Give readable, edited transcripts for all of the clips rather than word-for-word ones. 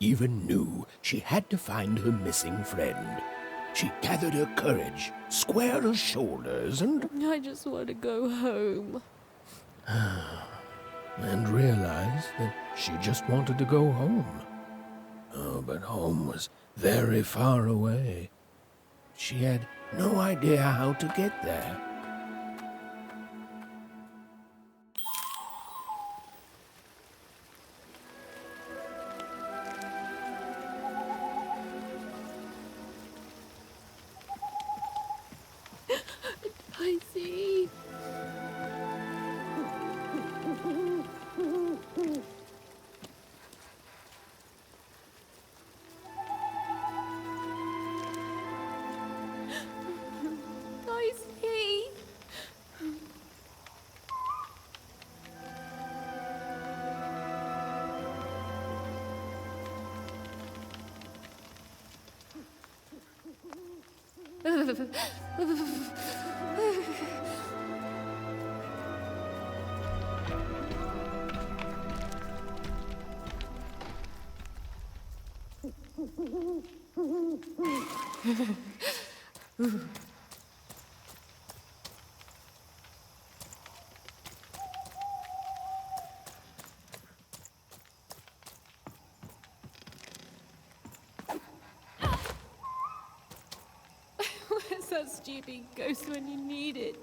even knew she had to find her missing friend. She gathered her courage, squared her shoulders, and I just want to go home. and realized that she just wanted to go home. Oh, but home was very far away. She had no idea how to get there. I see. I see. Where's that stupid ghost when you need it?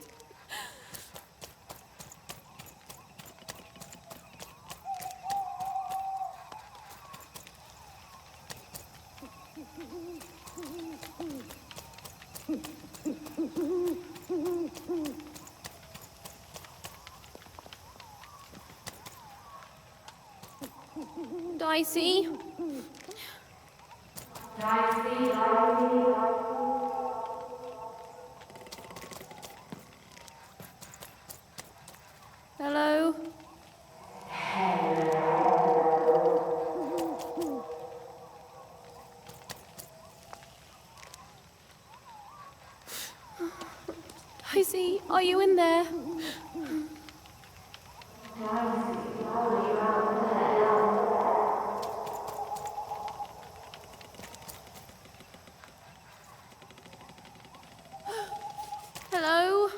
Dicey? Hello? Dicey, are you in there? Hello?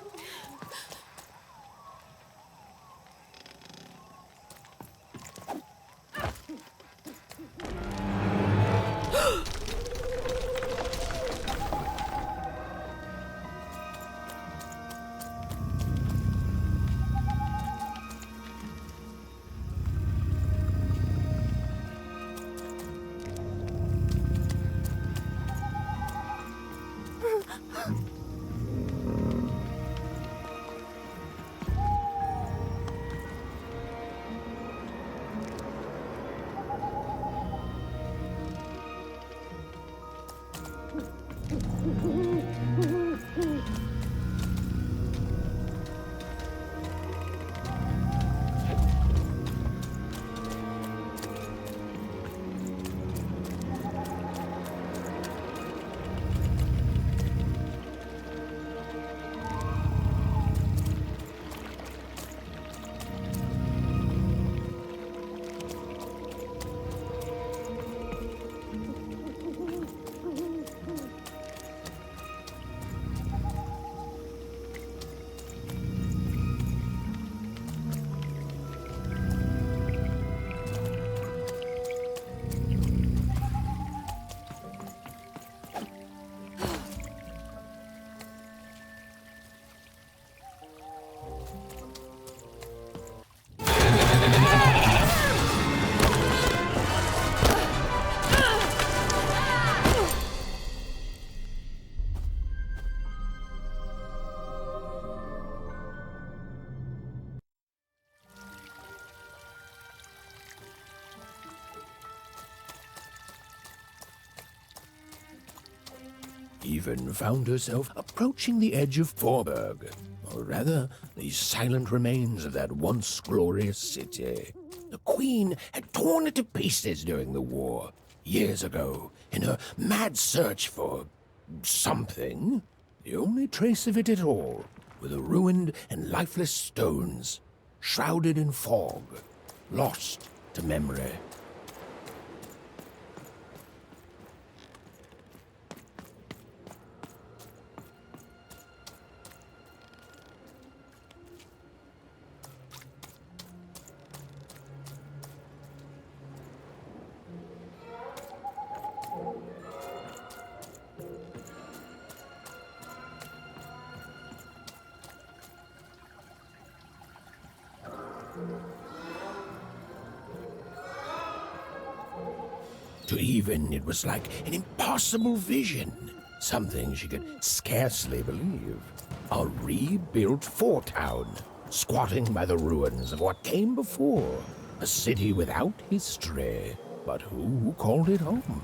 Even found herself approaching the edge of Fourburg, or rather, the silent remains of that once glorious city. The Queen had torn it to pieces during the war, years ago, in her mad search for something. The only trace of it at all were the ruined and lifeless stones, shrouded in fog, lost to memory. To Even, it was like an impossible vision, something she could scarcely believe. A rebuilt fort-town, squatting by the ruins of what came before. A city without history, but who called it home?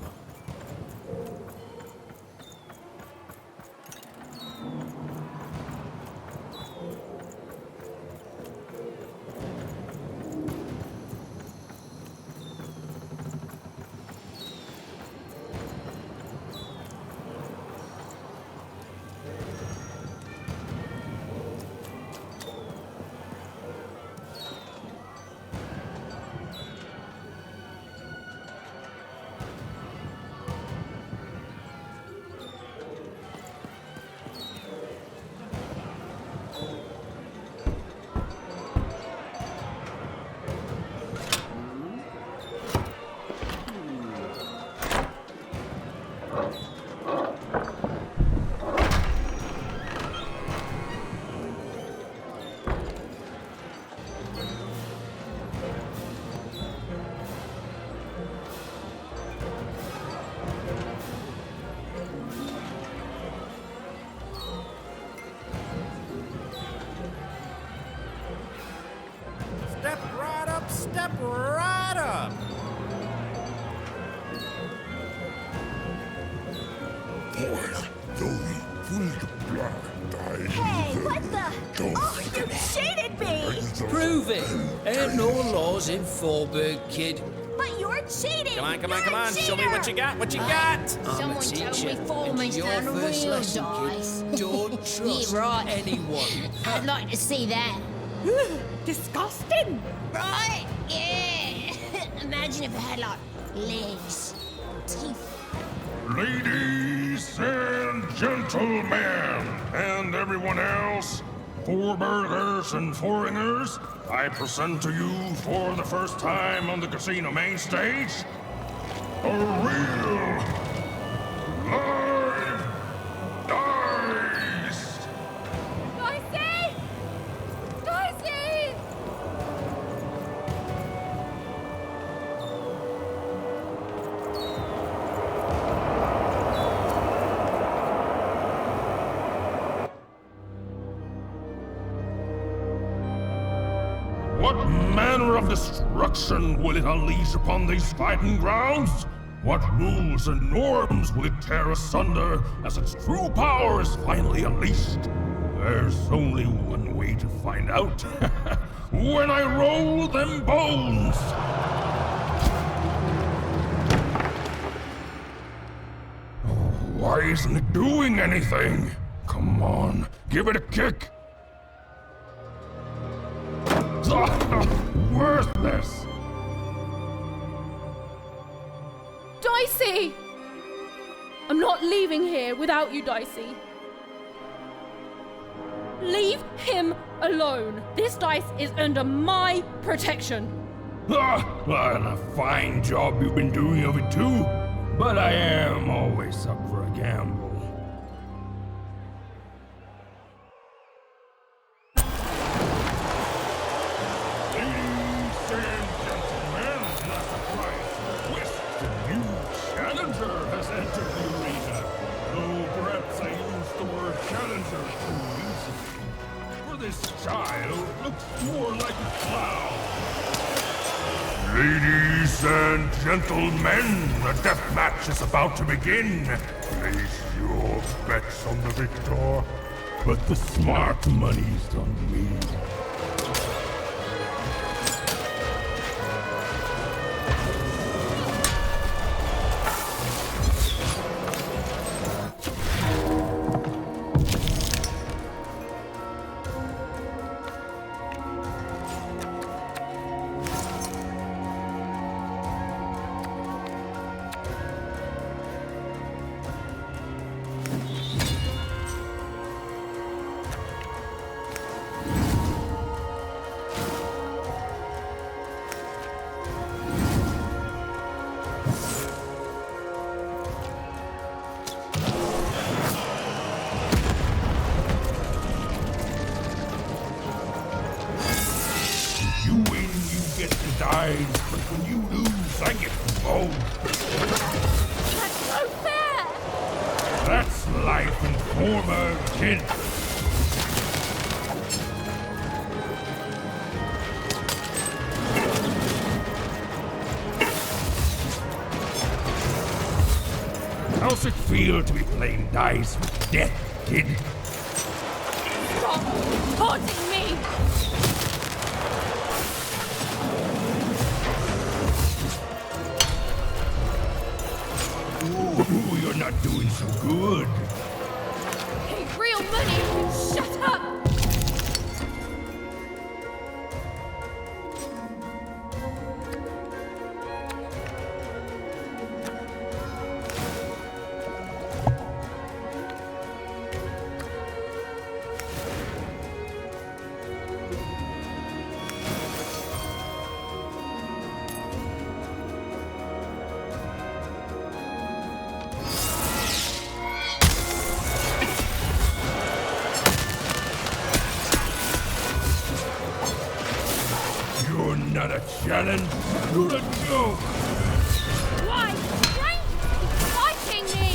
Step right up! Hey, what the? Oh, you cheated me! Prove it! Ain't no laws in Fourburg, kid. But you're cheating! Come on, You're a show me what you got, what you got! I'm a Someone told teacher, me Fourman's and your found a first real lesson, dice. kid. Don't trust Yeah, right. anyone. I'd like to see that. Disgusting! Right? Yeah! Imagine if it had, like, legs, teeth. Ladies and gentlemen, and everyone else, Fourburgers and foreigners, I present to you for the first time on the casino main stage, a real, live dice! Dicey! Dicey! What manner of destruction will it unleash upon these fighting grounds? What rules and norms will it tear asunder as its true power is finally unleashed? There's only one way to find out. When I roll them bones! Why isn't it doing anything? Come on, give it a kick! Worthless! Dicey! I'm not leaving here without you, Dicey. Leave him alone. This dice is under my protection. And a fine job you've been doing of it too. But I am always up for a gamble. Ladies and gentlemen, not surprised to twist, a new challenger has entered the arena. Though perhaps I used the word challenger too easily. For this child looks more like a clown. Ladies and gentlemen, the death match is about to begin. Place your bets on the victor, but the smart money's on me. You win, you get the dice, but when you lose, I get the both. life in Fourburg, kid. How's it feel to be playing dice with death, kid? Stop haunting me! Ooh, you're not doing so good. Hey, real money! Shut up! You're not a challenge, you're a joke. Why? Frank, keep fighting me!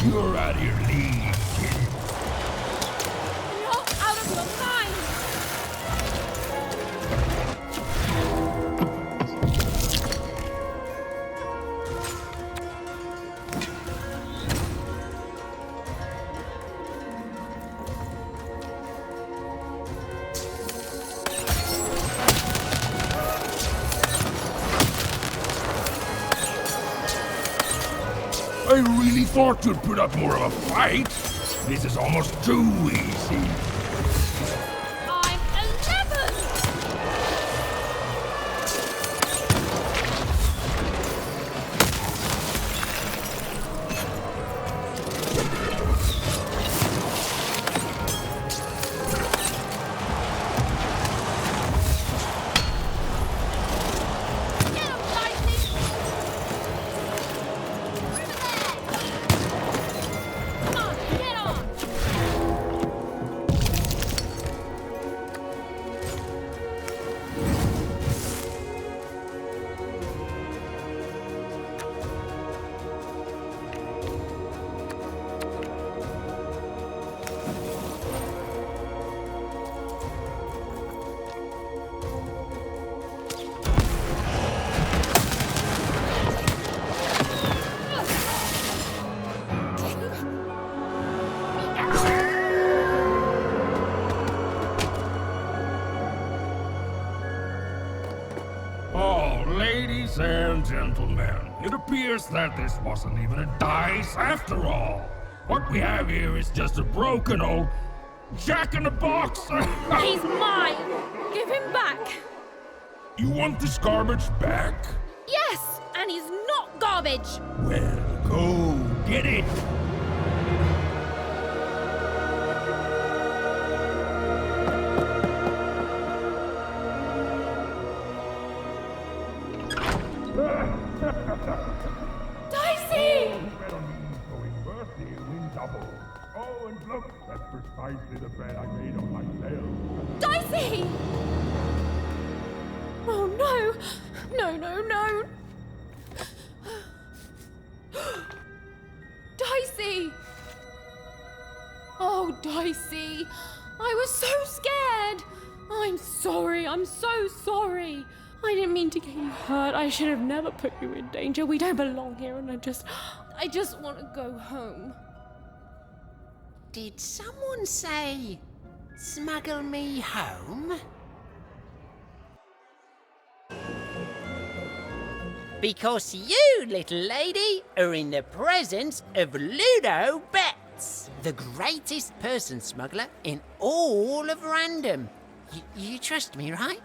You're out of your league, kid. You're out of your mind! I really thought you'd put up more of a fight. This is almost too easy. I'm 11! Get him, Dicey! Come on, get on! Oh, ladies and gentlemen, it appears that this wasn't even a dice after all. What we have here is just a broken old jack-in-the-box. He's mine! Give him back! You want this garbage back? Yes! And he's not garbage! Well, go get it. Dicey! Oh, and look, that's precisely the bet I made on myself. Dicey! Oh no! No, no, no! Dicey! Oh, Dicey! I was so scared! I'm sorry, I'm so sorry! I didn't mean to get you hurt. I should have never put you in danger. We don't belong here, and I just want to go home. Did someone say, smuggle me home? Because you, little lady, are in the presence of Ludo Betts, the greatest person smuggler in all of Random. You trust me, right?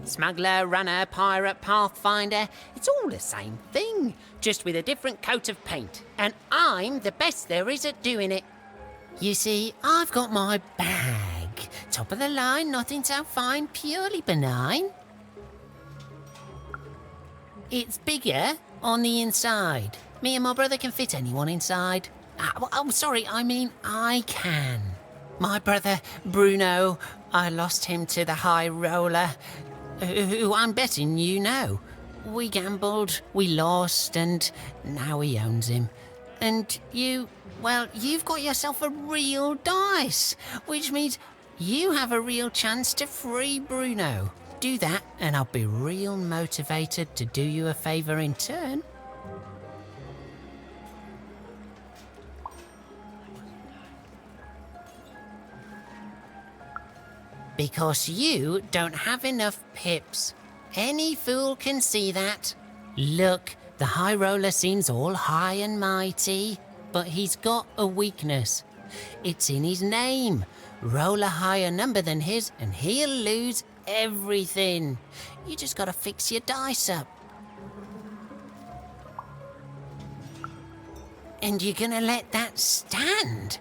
Smuggler, runner, pirate, pathfinder, it's all the same thing, just with a different coat of paint. And I'm the best there is at doing it. You see, I've got my bag. Top of the line, nothing so fine, purely benign. It's bigger on the inside. Me and my brother can fit anyone inside. Sorry, I mean I can. My brother, Bruno, I lost him to the high roller, who I'm betting you know. We gambled, we lost, and now he owns him. And you've got yourself a real dice, which means you have a real chance to free Bruno. Do that, and I'll be real motivated to do you a favour in turn. Because you don't have enough pips. Any fool can see that. Look, the high roller seems all high and mighty, but he's got a weakness. It's in his name. Roll a higher number than his and he'll lose everything. You just gotta fix your dice up. And you're gonna let that stand?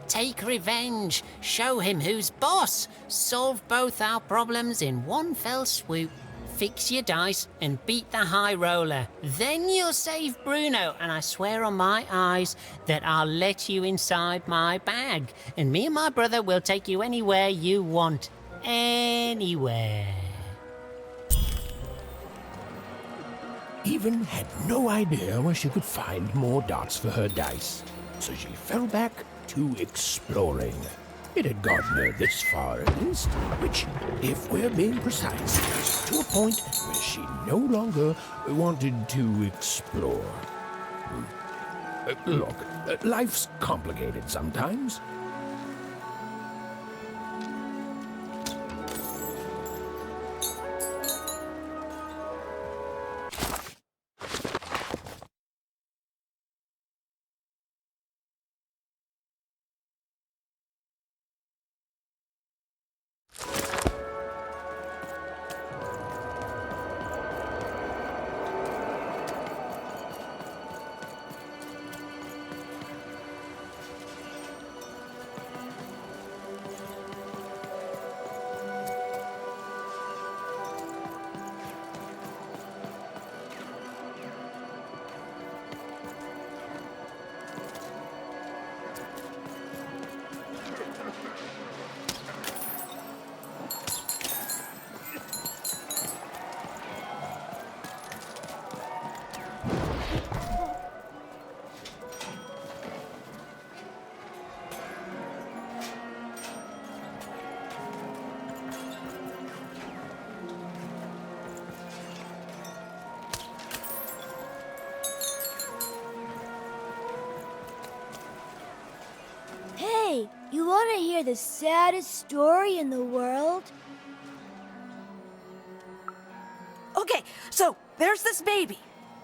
Take revenge, show him who's boss, solve both our problems in one fell swoop. Fix your dice and beat the high roller. Then you'll save Bruno, and I swear on my eyes that I'll let you inside my bag. And me and my brother will take you anywhere you want. Anywhere. Even had no idea where she could find more dots for her dice, so she fell back to exploring. It had gotten her this far at least, which, if we're being precise, was to a point where she no longer wanted to explore. Look, life's complicated sometimes. Hey, you want to hear the saddest story in the world? Okay, so there's this baby.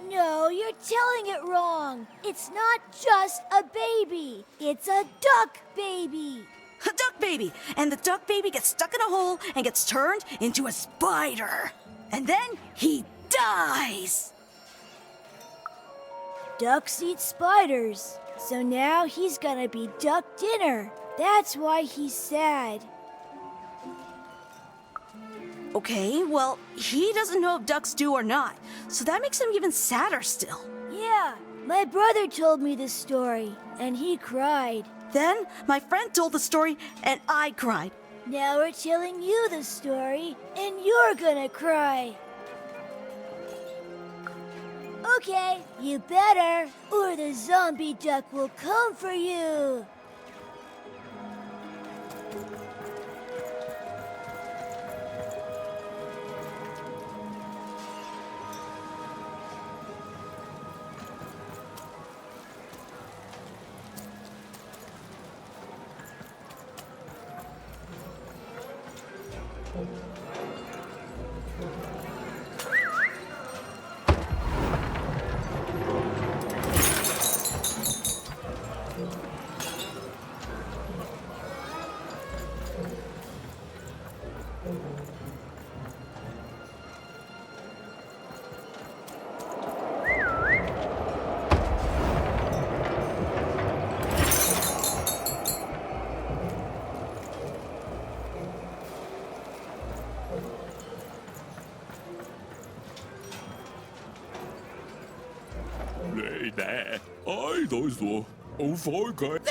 No, you're telling it wrong. It's not just a baby. It's a duck baby. A duck baby. And the duck baby gets stuck in a hole and gets turned into a spider. And then he dies. Ducks eat spiders. So now he's gonna be duck dinner. That's why he's sad. Okay, well, he doesn't know if ducks do or not, so that makes him even sadder still. Yeah, my brother told me this story, and he cried. Then my friend told the story, and I cried. Now we're telling you the story, and you're gonna cry. Okay, you better, or the zombie duck will come for you. Nej, nej. Ej, då så. Och Fourburg.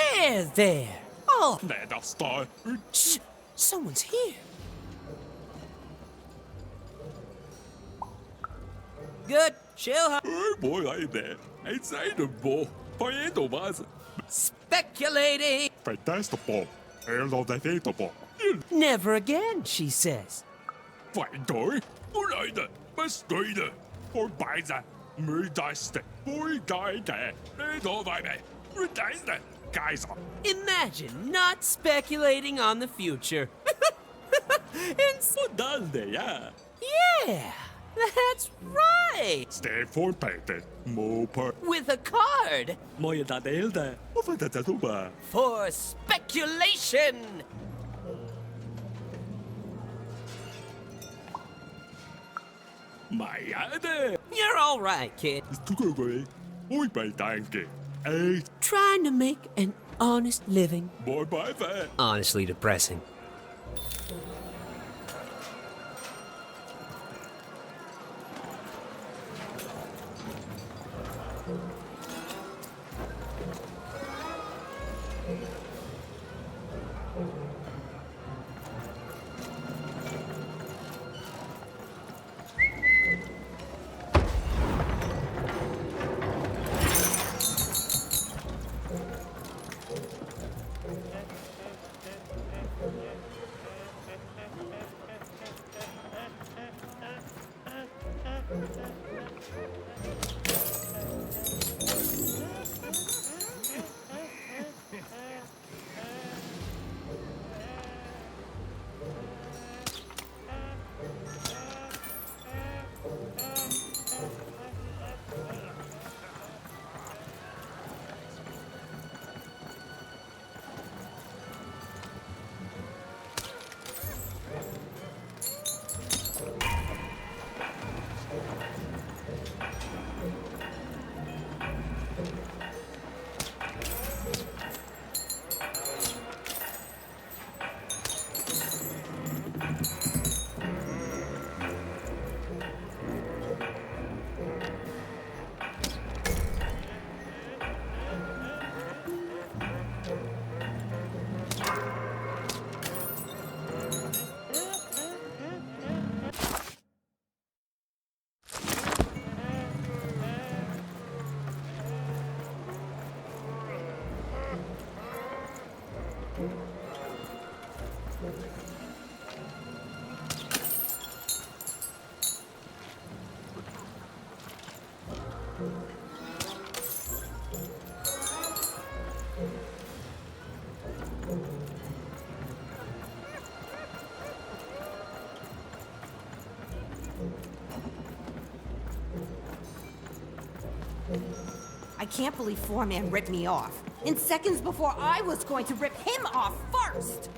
There. Oh, Nej, där står. shh. Someone's here. Good. Chill, huh? Boy, I there. It's the ball. Poieto was. Speculating. Fantastical. Hello, the ball. Never again, she says. Fine toy. Ulaide. Bestuide. Voorbijze. Mudaste. Boy, guide. Niet overbij. Mudaste. Keizer. Imagine not speculating on the future. Dalde, ja. Yeah, that's right. Stay for painted. Moper. With a card Mooie dat hilde. Of het dat opa. for speculation. Maar ja, de. You're all right, kid. Is toekomst. Hoi bij danken. Hey, Trying to make an honest living. boy, bye, bye. Honestly depressing. I can't believe Fourman ripped me off. In seconds before I was going to rip him off first.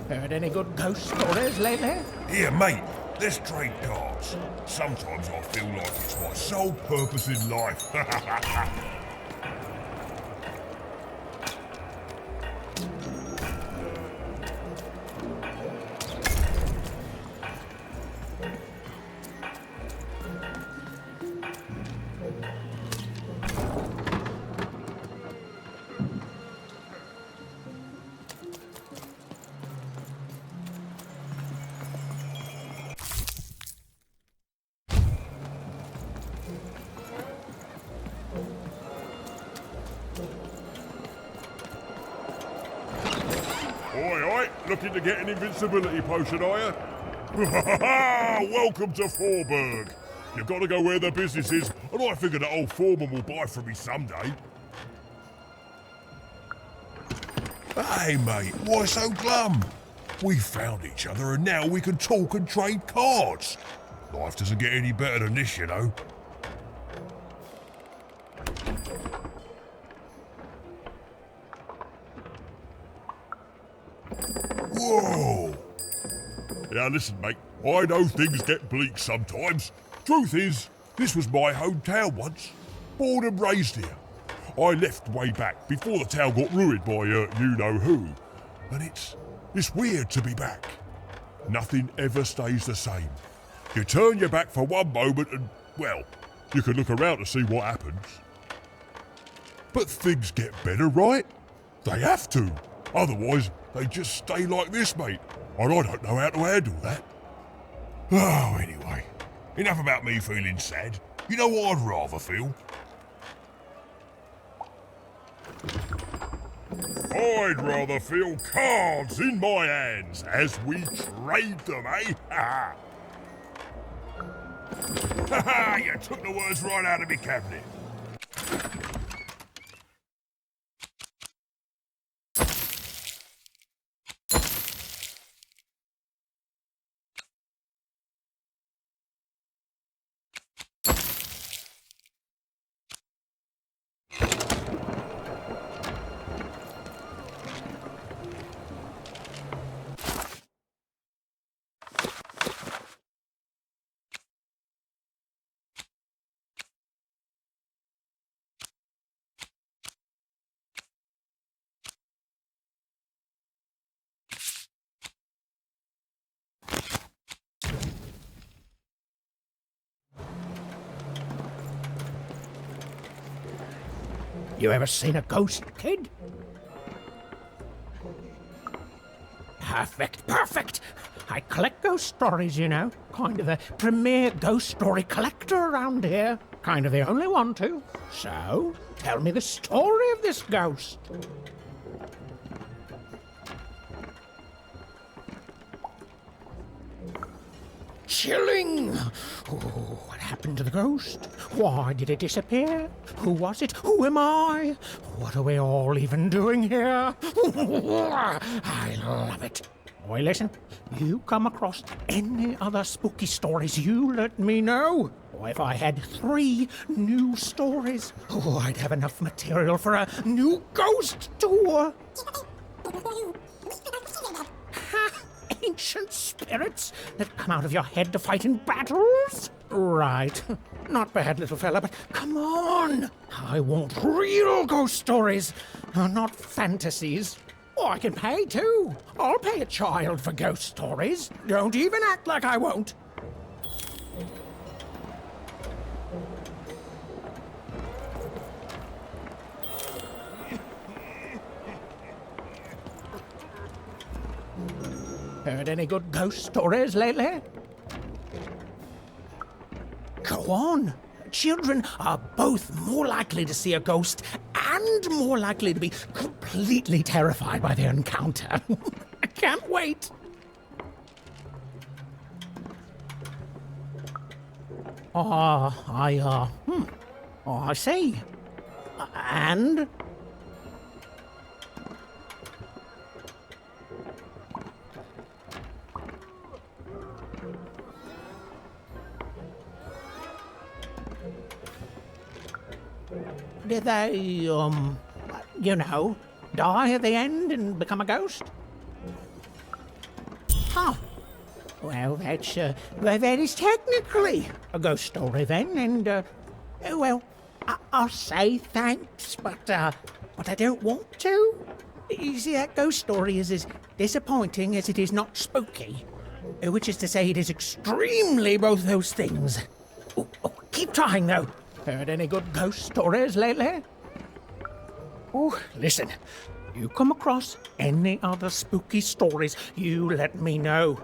Heard any good ghost stories lately? Here, mate, let's trade cards. Sometimes I feel like it's my sole purpose in life. Oi, looking to get an invincibility potion, are you? Welcome to Fourburg. You gotta go where the business is, and I figure that old Fourman will buy from me someday. Hey, mate, why so glum? We found each other, and now we can talk and trade cards. Life doesn't get any better than this, you know. Whoa! Now listen, mate, I know things get bleak sometimes. Truth is, this was my hometown once. Born and raised here. I left way back before the town got ruined by you-know-who. And it's weird to be back. Nothing ever stays the same. You turn your back for one moment and, well, you can look around to see what happens. But things get better, right? They have to. Otherwise, they just stay like this, mate. And I don't know how to handle that. Oh, anyway. Enough about me feeling sad. You know what I'd rather feel? I'd rather feel cards in my hands as we trade them, eh? Ha ha! You took the words right out of me cabinet. You ever seen a ghost, kid? Perfect. I collect ghost stories, you know. Kind of the premier ghost story collector around here. Kind of the only one, too. So, tell me the story of this ghost. Chilling! Oh, what happened to the ghost? Why did it disappear? Who was it? Who am I? What are we all even doing here? I love it. Boy, listen, you come across any other spooky stories, you let me know. Or if I had 3 new stories, I'd have enough material for a new ghost tour. Ancient spirits that come out of your head to fight in battles? Right. Not bad, little fella, but come on. I want real ghost stories, not fantasies. Oh, I can pay, too. I'll pay a child for ghost stories. Don't even act like I won't. Heard any good ghost stories lately? Go on. Children are both more likely to see a ghost and more likely to be completely terrified by their encounter. I can't wait. I see. And? Did they, die at the end and become a ghost? Huh. Well, that is technically a ghost story then, and, I'll say thanks, but I don't want to. You see, that ghost story is as disappointing as it is not spooky, which is to say it is extremely both those things. Oh, keep trying, though. Heard any good ghost stories lately? Oh, listen. You come across any other spooky stories, you let me know.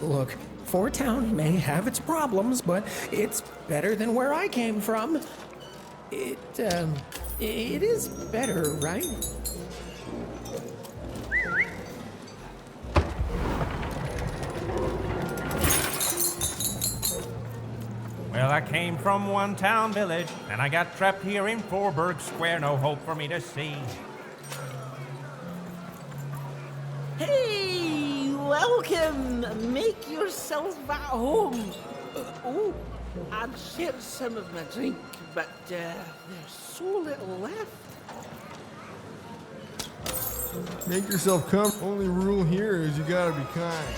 Look, Four Town may have its problems, but it's better than where I came from. It is better, right? Well, I came from one town village, and I got trapped here in Fourburg Square. No hope for me to see. Hey, welcome. Make yourself at home. Oh, I'd share some of my drink, but there's so little left. Make yourself comfortable. Only rule here is you gotta be kind.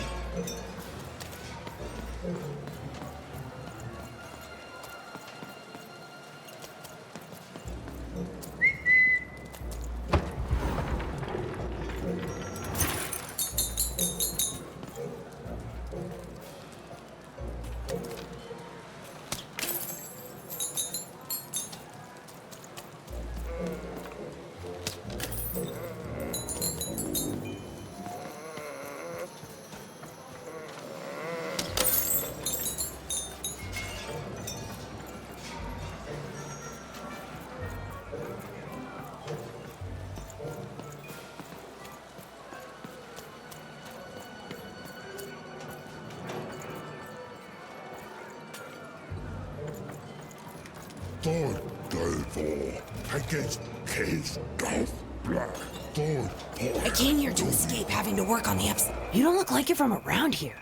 I came here to escape having to work on the upside. You don't look like you're from around here.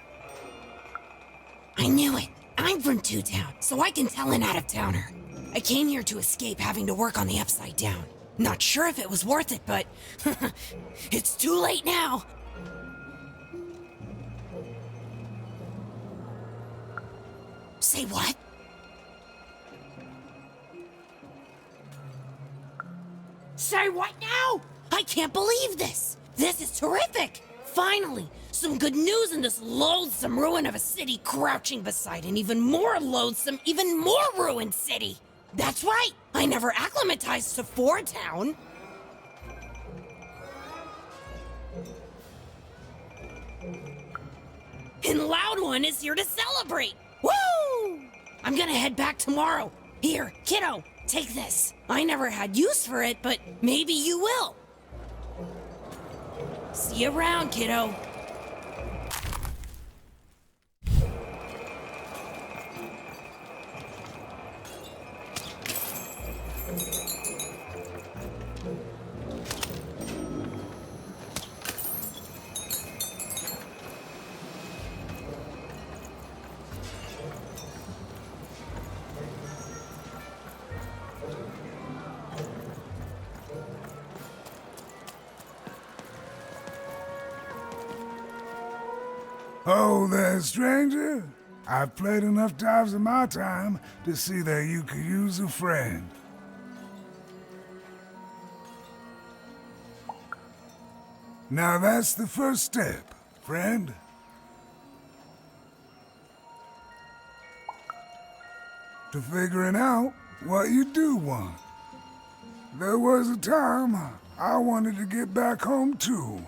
I knew it. I'm from Two Town, so I can tell an out-of-towner. I came here to escape having to work on the upside down. Not sure if it was worth it, but it's too late now. Say what? Say what now? I can't believe this! This is terrific! Finally, some good news in this loathsome ruin of a city crouching beside an even more loathsome, even more ruined city! That's right! I never acclimatized to Four Town! And Loud One is here to celebrate! Woo! I'm gonna head back tomorrow. Here, kiddo, take this. I never had use for it, but maybe you will. See you around, kiddo. Oh, there, stranger. I've played enough times in my time to see that you could use a friend. Now that's the first step, friend. To figuring out what you do want. There was a time I wanted to get back home too.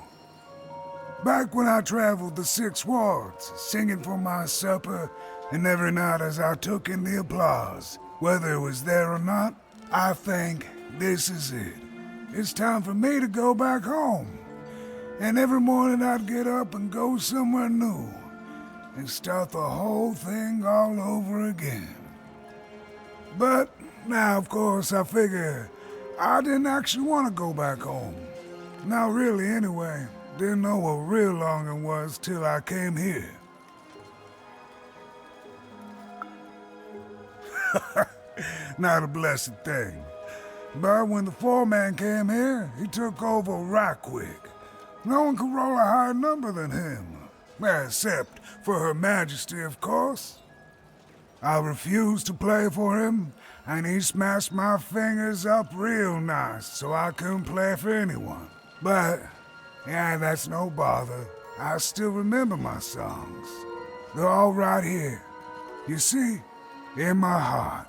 Back when I traveled the 6 wards, singing for my supper, and every night as I took in the applause, whether it was there or not, I think this is it. It's time for me to go back home. And every morning I'd get up and go somewhere new, and start the whole thing all over again. But now, of course, I figure I didn't actually want to go back home. Not really, anyway. Didn't know what real longing was till I came here. Not a blessed thing. But when the Fourman came here, he took over right quick. No one could roll a higher number than him. Except for Her Majesty, of course. I refused to play for him, and he smashed my fingers up real nice so I couldn't play for anyone. But yeah, that's no bother. I still remember my songs. They're all right here. You see, in my heart.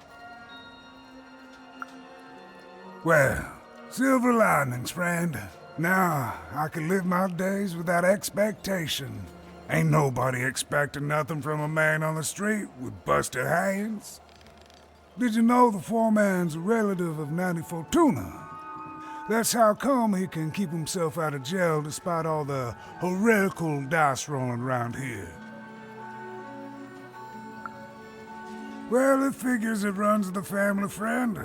Well, silver linings, friend. Now I can live my days without expectation. Ain't nobody expecting nothing from a man on the street with busted hands. Did you know the Fourman's a relative of Nanny Fortuna? That's how come he can keep himself out of jail despite all the heretical dice rolling around here. Well, it figures it runs the family friend.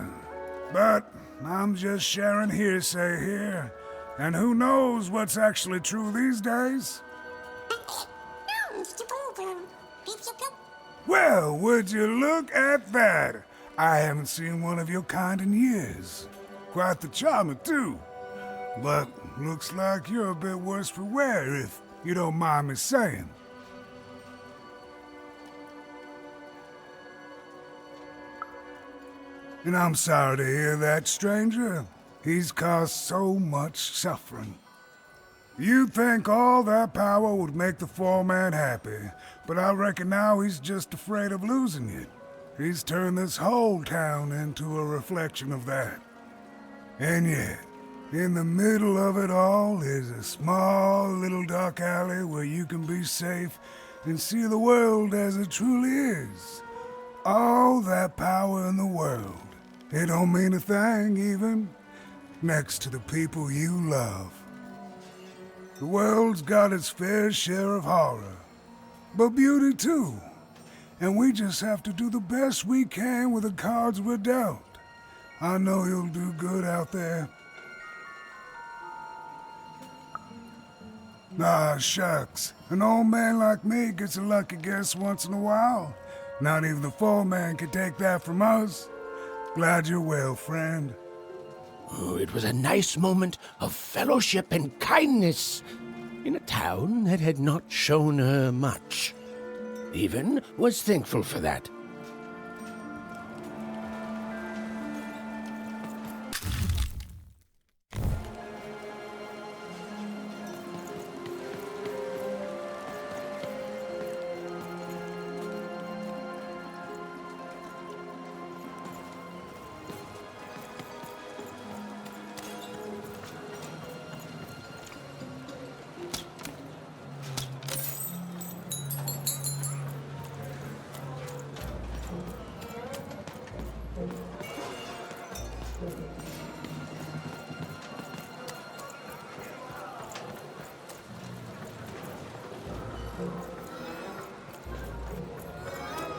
But I'm just sharing hearsay here. And who knows what's actually true these days? Well, would you look at that? I haven't seen one of your kind in years. Quite the charmer, too. But looks like you're a bit worse for wear, if you don't mind me saying. And I'm sorry to hear that, stranger. He's caused so much suffering. You'd think all that power would make the Foreman happy, but I reckon now he's just afraid of losing it. He's turned this whole town into a reflection of that. And yet, in the middle of it all is a small little dark alley where you can be safe and see the world as it truly is. All that power in the world. It don't mean a thing, even, next to the people you love. The world's got its fair share of horror, but beauty too. And we just have to do the best we can with the cards we're dealt. I know you'll do good out there. Ah, shucks. An old man like me gets a lucky guess once in a while. Not even the Foreman can take that from us. Glad you're well, friend. Oh, it was a nice moment of fellowship and kindness in a town that had not shown her much. Even was thankful for that.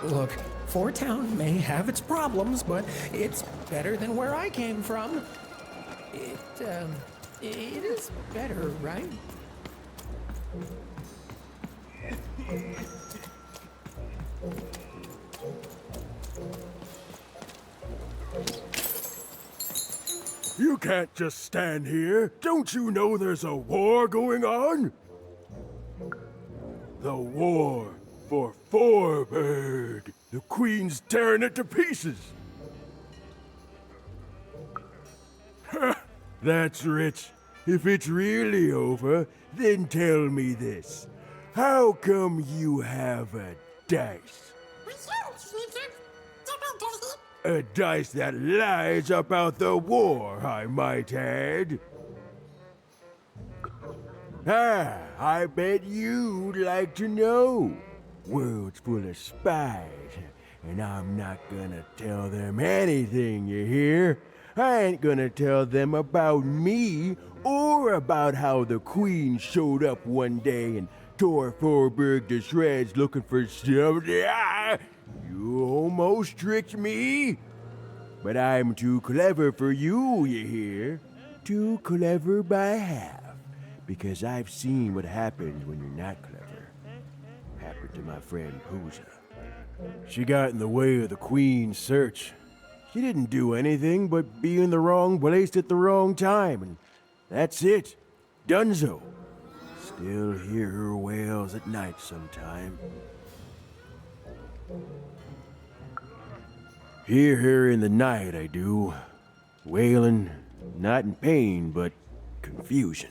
Look, Fourtown may have its problems, but it's better than where I came from. It is better, right? You can't just stand here. Don't you know there's a war going on? The war for Fourburg. The Queen's tearing it to pieces. That's rich. If it's really over, then tell me this. How come you have a dice? A dice that lies about the war, I might add. I bet you'd like to know. World's full of spies, and I'm not gonna tell them anything, you hear? I ain't gonna tell them about me, or about how the Queen showed up one day and tore Fourburg to shreds looking for something. You almost tricked me. But I'm too clever for you, you hear? Too clever by half. Because I've seen what happens when you're not clever. Happened to my friend Pooja. She got in the way of the Queen's search. She didn't do anything but be in the wrong place at the wrong time, and that's it. Dunzo. Still hear her wails at night sometime. Hear her in the night, I do. Wailing, not in pain, but confusion.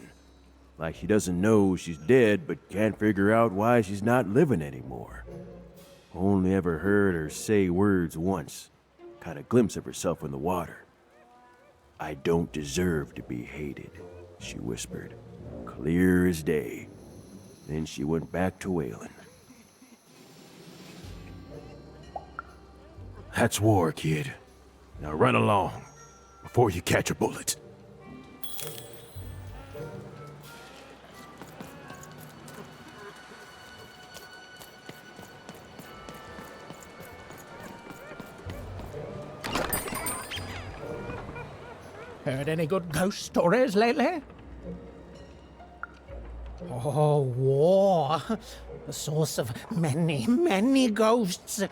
Like she doesn't know she's dead, but can't figure out why she's not living anymore. Only ever heard her say words once. Caught a glimpse of herself in the water. I don't deserve to be hated, she whispered. Clear as day. Then she went back to whaling. That's war, kid. Now run along before you catch a bullet. Heard any good ghost stories lately? Oh, war. The source of many, many ghosts.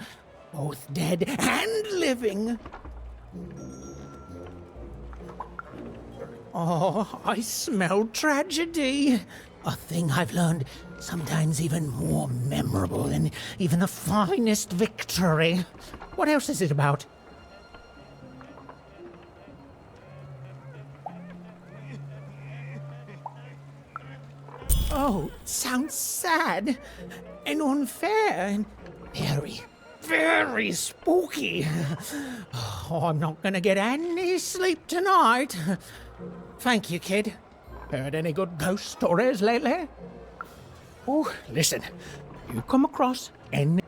Both dead and living. Oh, I smell tragedy. A thing I've learned sometimes even more memorable than even the finest victory. What else is it about? Oh, sounds sad and unfair and very, very spooky. Oh, I'm not gonna get any sleep tonight. Thank you, kid. Heard any good ghost stories lately? Oh, listen, you come across any...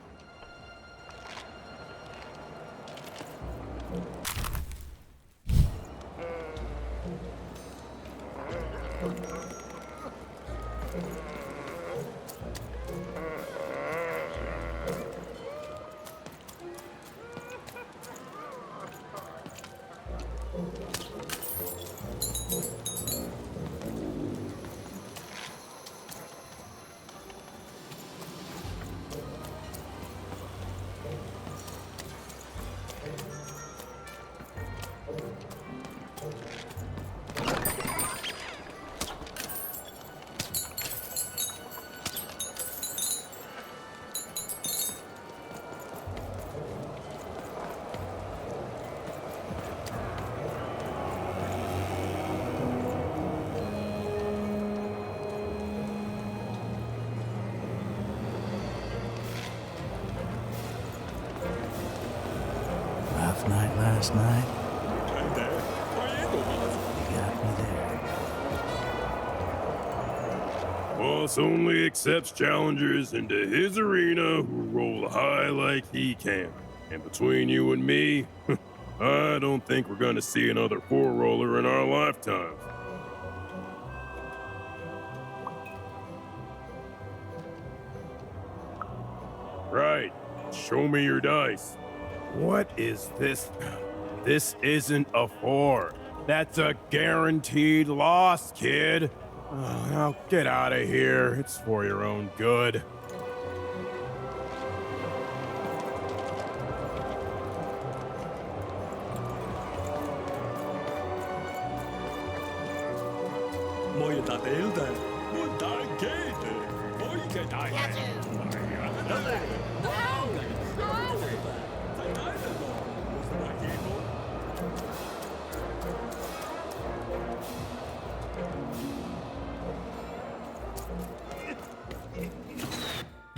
Night last night. You got me there. Boss only accepts challengers into his arena who roll high like he can. And between you and me, I don't think we're gonna see another four-roller in our lifetime. Right. Show me your dice. What is this? This isn't a 4. That's a guaranteed loss, kid. Oh, now get out of here. It's for your own good.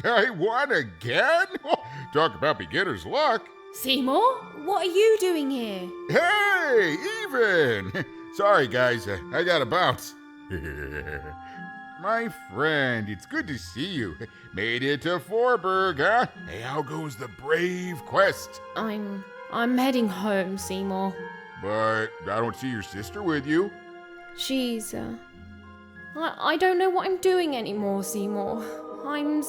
I won again? Talk about beginner's luck. Seymour, what are you doing here? Hey, Even! Sorry, guys, I gotta bounce. My friend, it's good to see you. Made it to Fourburg, huh? Hey, how goes the brave quest? I'm heading home, Seymour. But I don't see your sister with you. She's, I don't know what I'm doing anymore, Seymour. I'm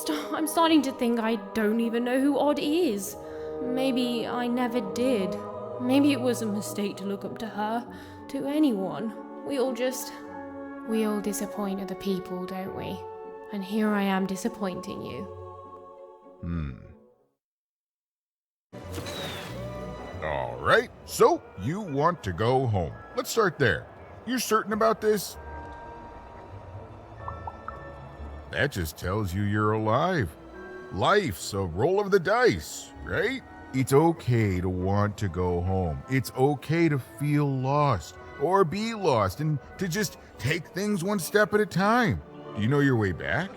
starting to think I don't even know who Odd is. Maybe I never did. Maybe it was a mistake to look up to her, to anyone. We all disappoint other people, don't we? And here I am disappointing you. All right, so you want to go home. Let's start there. You're certain about this? That just tells you you're alive. Life's a roll of the dice, right? It's okay to want to go home. It's okay to feel lost or be lost and to just take things one step at a time. Do you know your way back?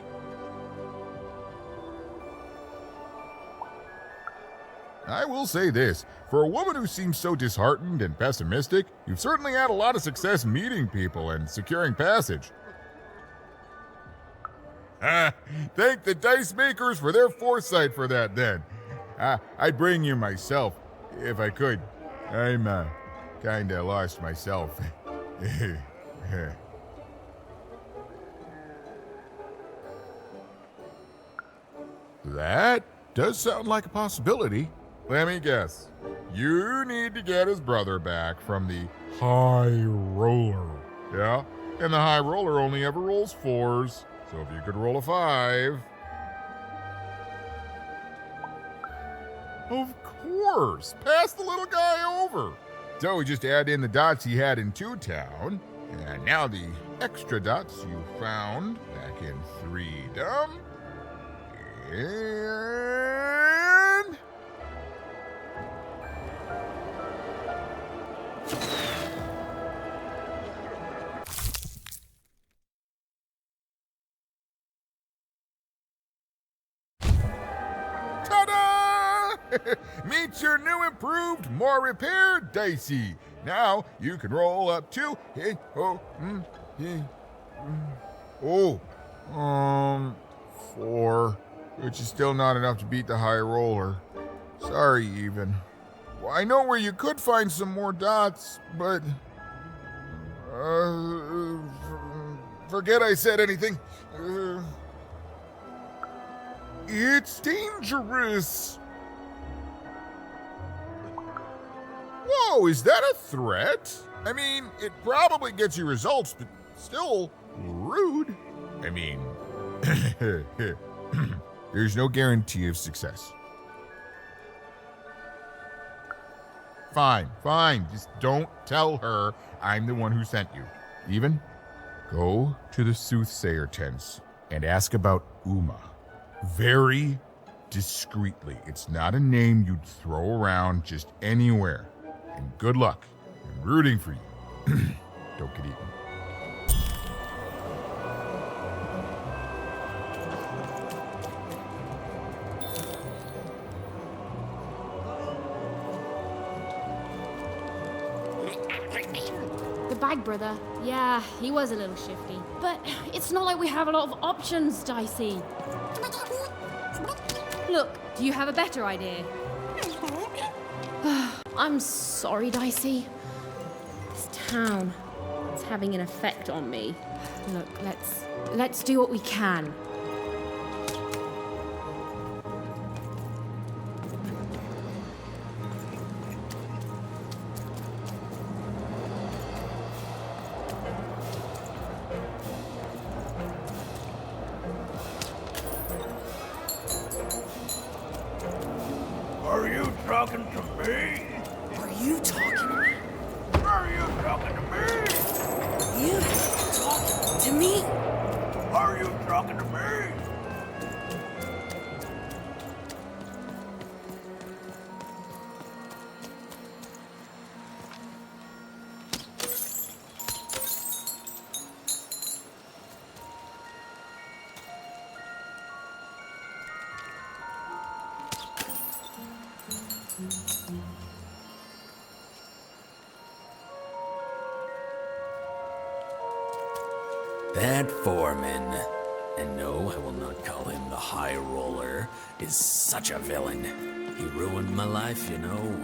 I will say this, for a woman who seems so disheartened and pessimistic, you've certainly had a lot of success meeting people and securing passage. Thank the dice makers for their foresight for that, then. I'd bring you myself, if I could. I'm, kinda lost myself. That does sound like a possibility. Let me guess. You need to get his brother back from the High Roller. Yeah? And the High Roller only ever rolls 4s. So if you could roll a 5. Of course! Pass the little guy over. So we just add in the dots he had in Two Town. And now the extra dots you found back in Freedom. And... ta-da! Meet your new improved, more repaired Dicey. Now you can roll up to... 4. Which is still not enough to beat the High Roller. Sorry, even. Well, I know where you could find some more dots, but... forget I said anything. It's dangerous. Whoa, is that a threat? I mean, it probably gets you results, but still rude. I mean... There's no guarantee of success. Fine. Just don't tell her I'm the one who sent you. Even, go to the soothsayer tents and ask about Uma. Very discreetly. It's not a name you'd throw around just anywhere. And good luck. I'm rooting for you. Don't get eaten. The bag brother, yeah, he was a little shifty. But it's not like we have a lot of options, Dicey. Look, do you have a better idea? I'm sorry, Dicey. This town, it's having an effect on me. Look, let's do what we can. Are you talking to me? Are you talking to me? Are you talking to me? You talking to me? Are you talking to me? That Fourman, and no, I will not call him the High Roller, is such a villain. He ruined my life, you know.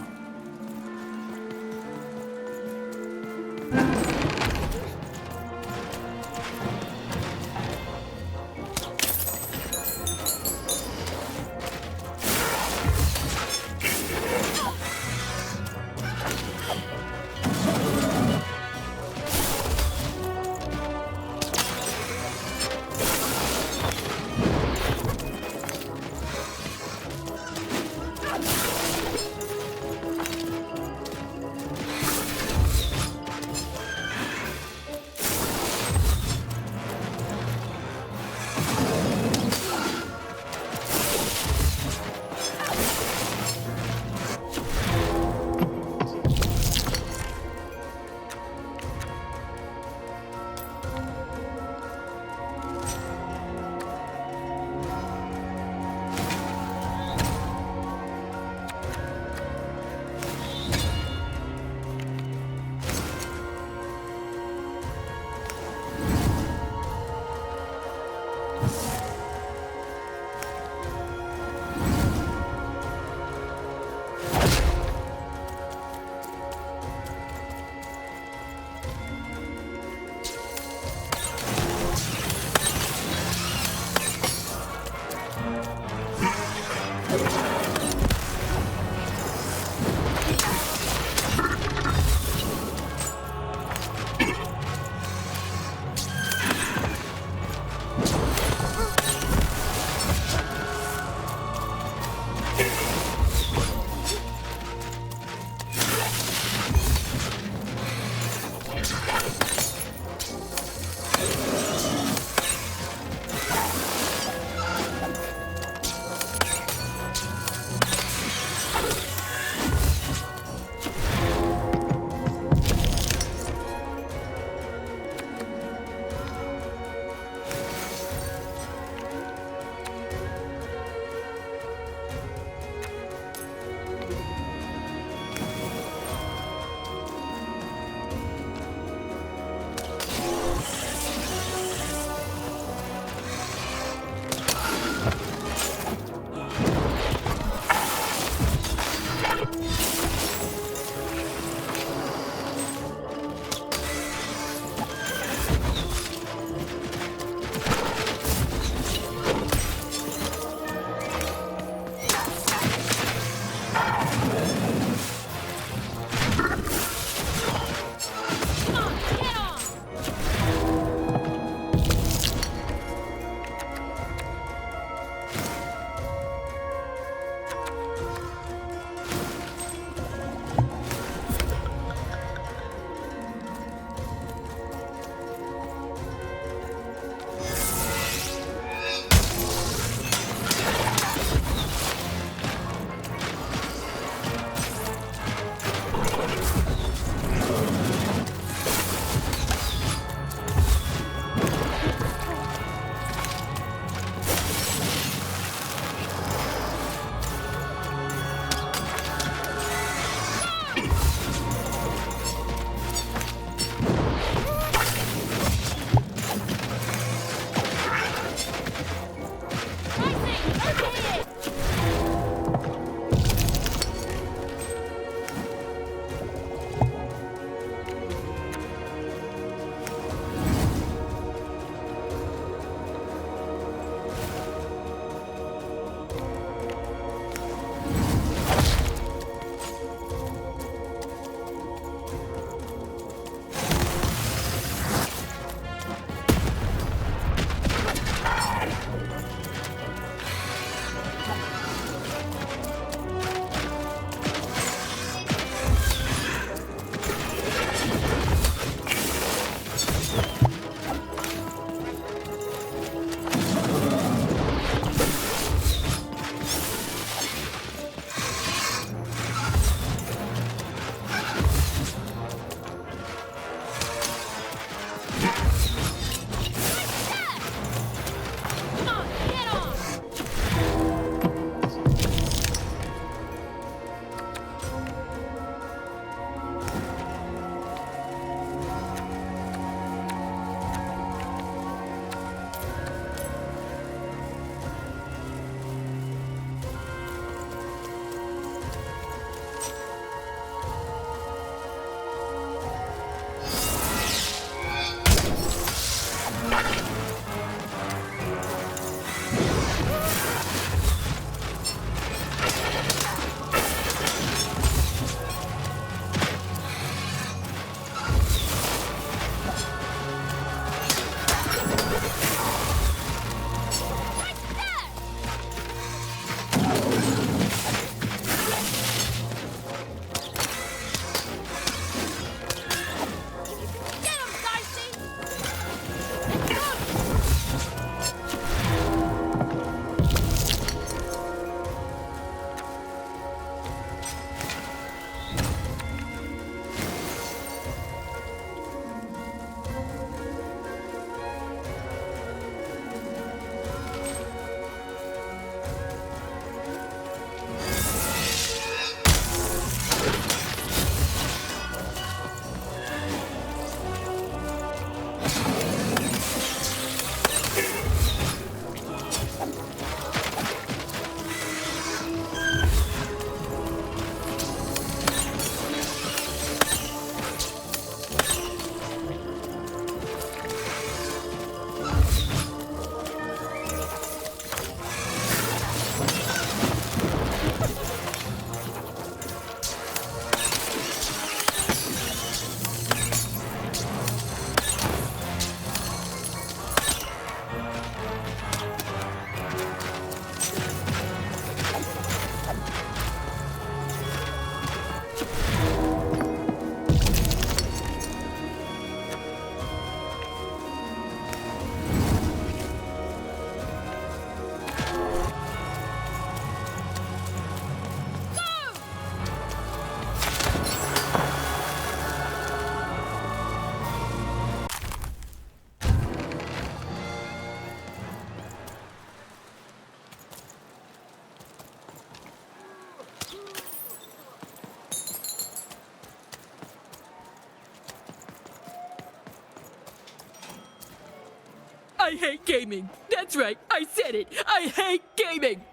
hate gaming. That's right, I said it. I hate gaming.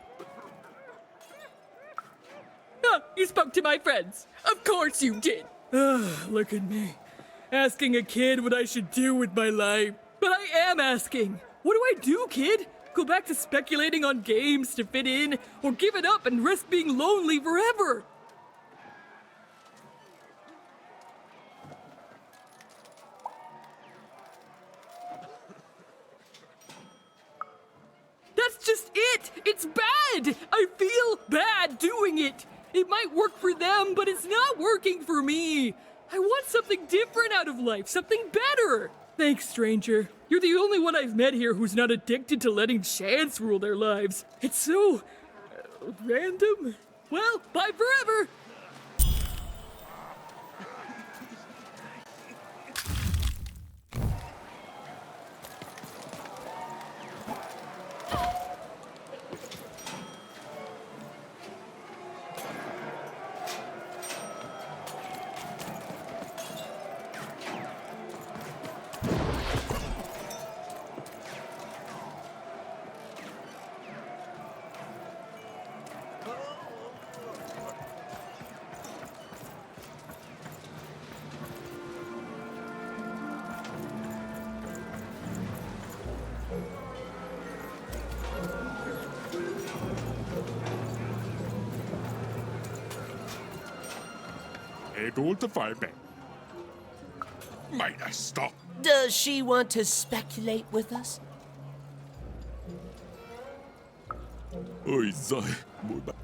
Ah, you spoke to my friends. Of course you did. Look at me. Asking a kid what I should do with my life. But I am asking. What do I do, kid? Go back to speculating on games to fit in, or give it up and risk being lonely forever? That's just it! It's bad! I feel bad doing it! It might work for them, but it's not working for me! I want something different out of life, something better! Thanks, stranger. You're the only one I've met here who's not addicted to letting chance rule their lives. It's so... random. Well, bye forever! Able to find me. Might I stop? Does she want to speculate with us? Oi, Zai. Muy ba-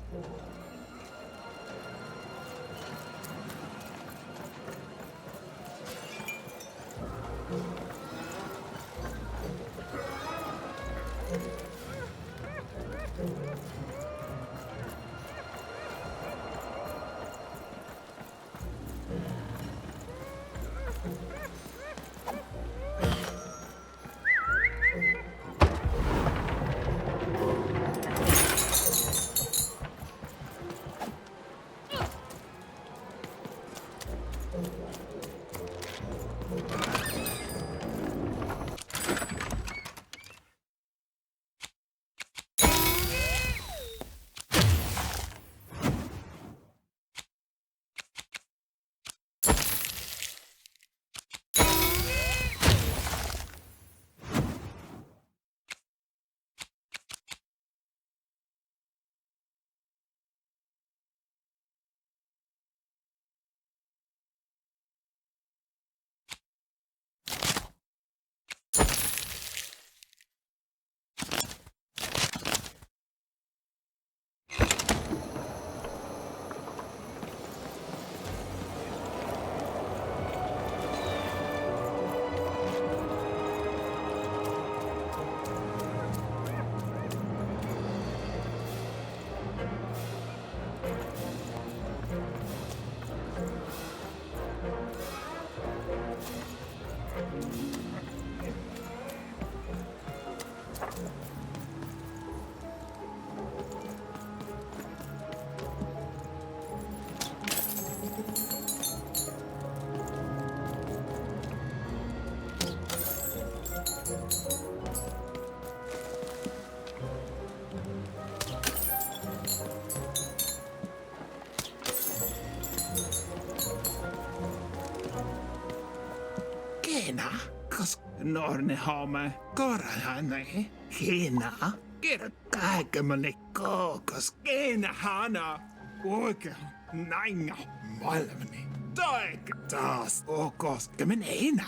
Kena, kas norne hame korahane. Kena, kera kaikemane kokos kena hana. Oika, nainga, maailmani. Taika taas, okoskeminen hina.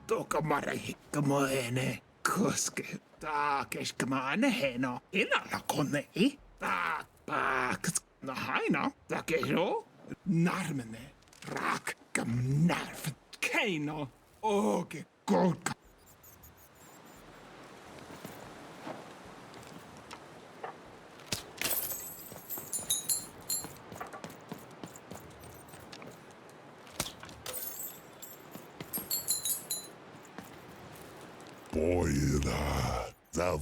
Toka marahikka moene. Koske, taakeskamaane heno. Inalla konei. Taakpaaks, no haina. Takero, narmene. Rakkam narvet keino. Oke, kolka. Boira, da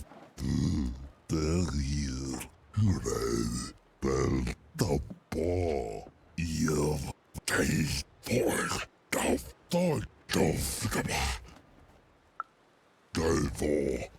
derir, hurad, bel tapo, yev, taste, pork, duff, dog, duff, Delvo,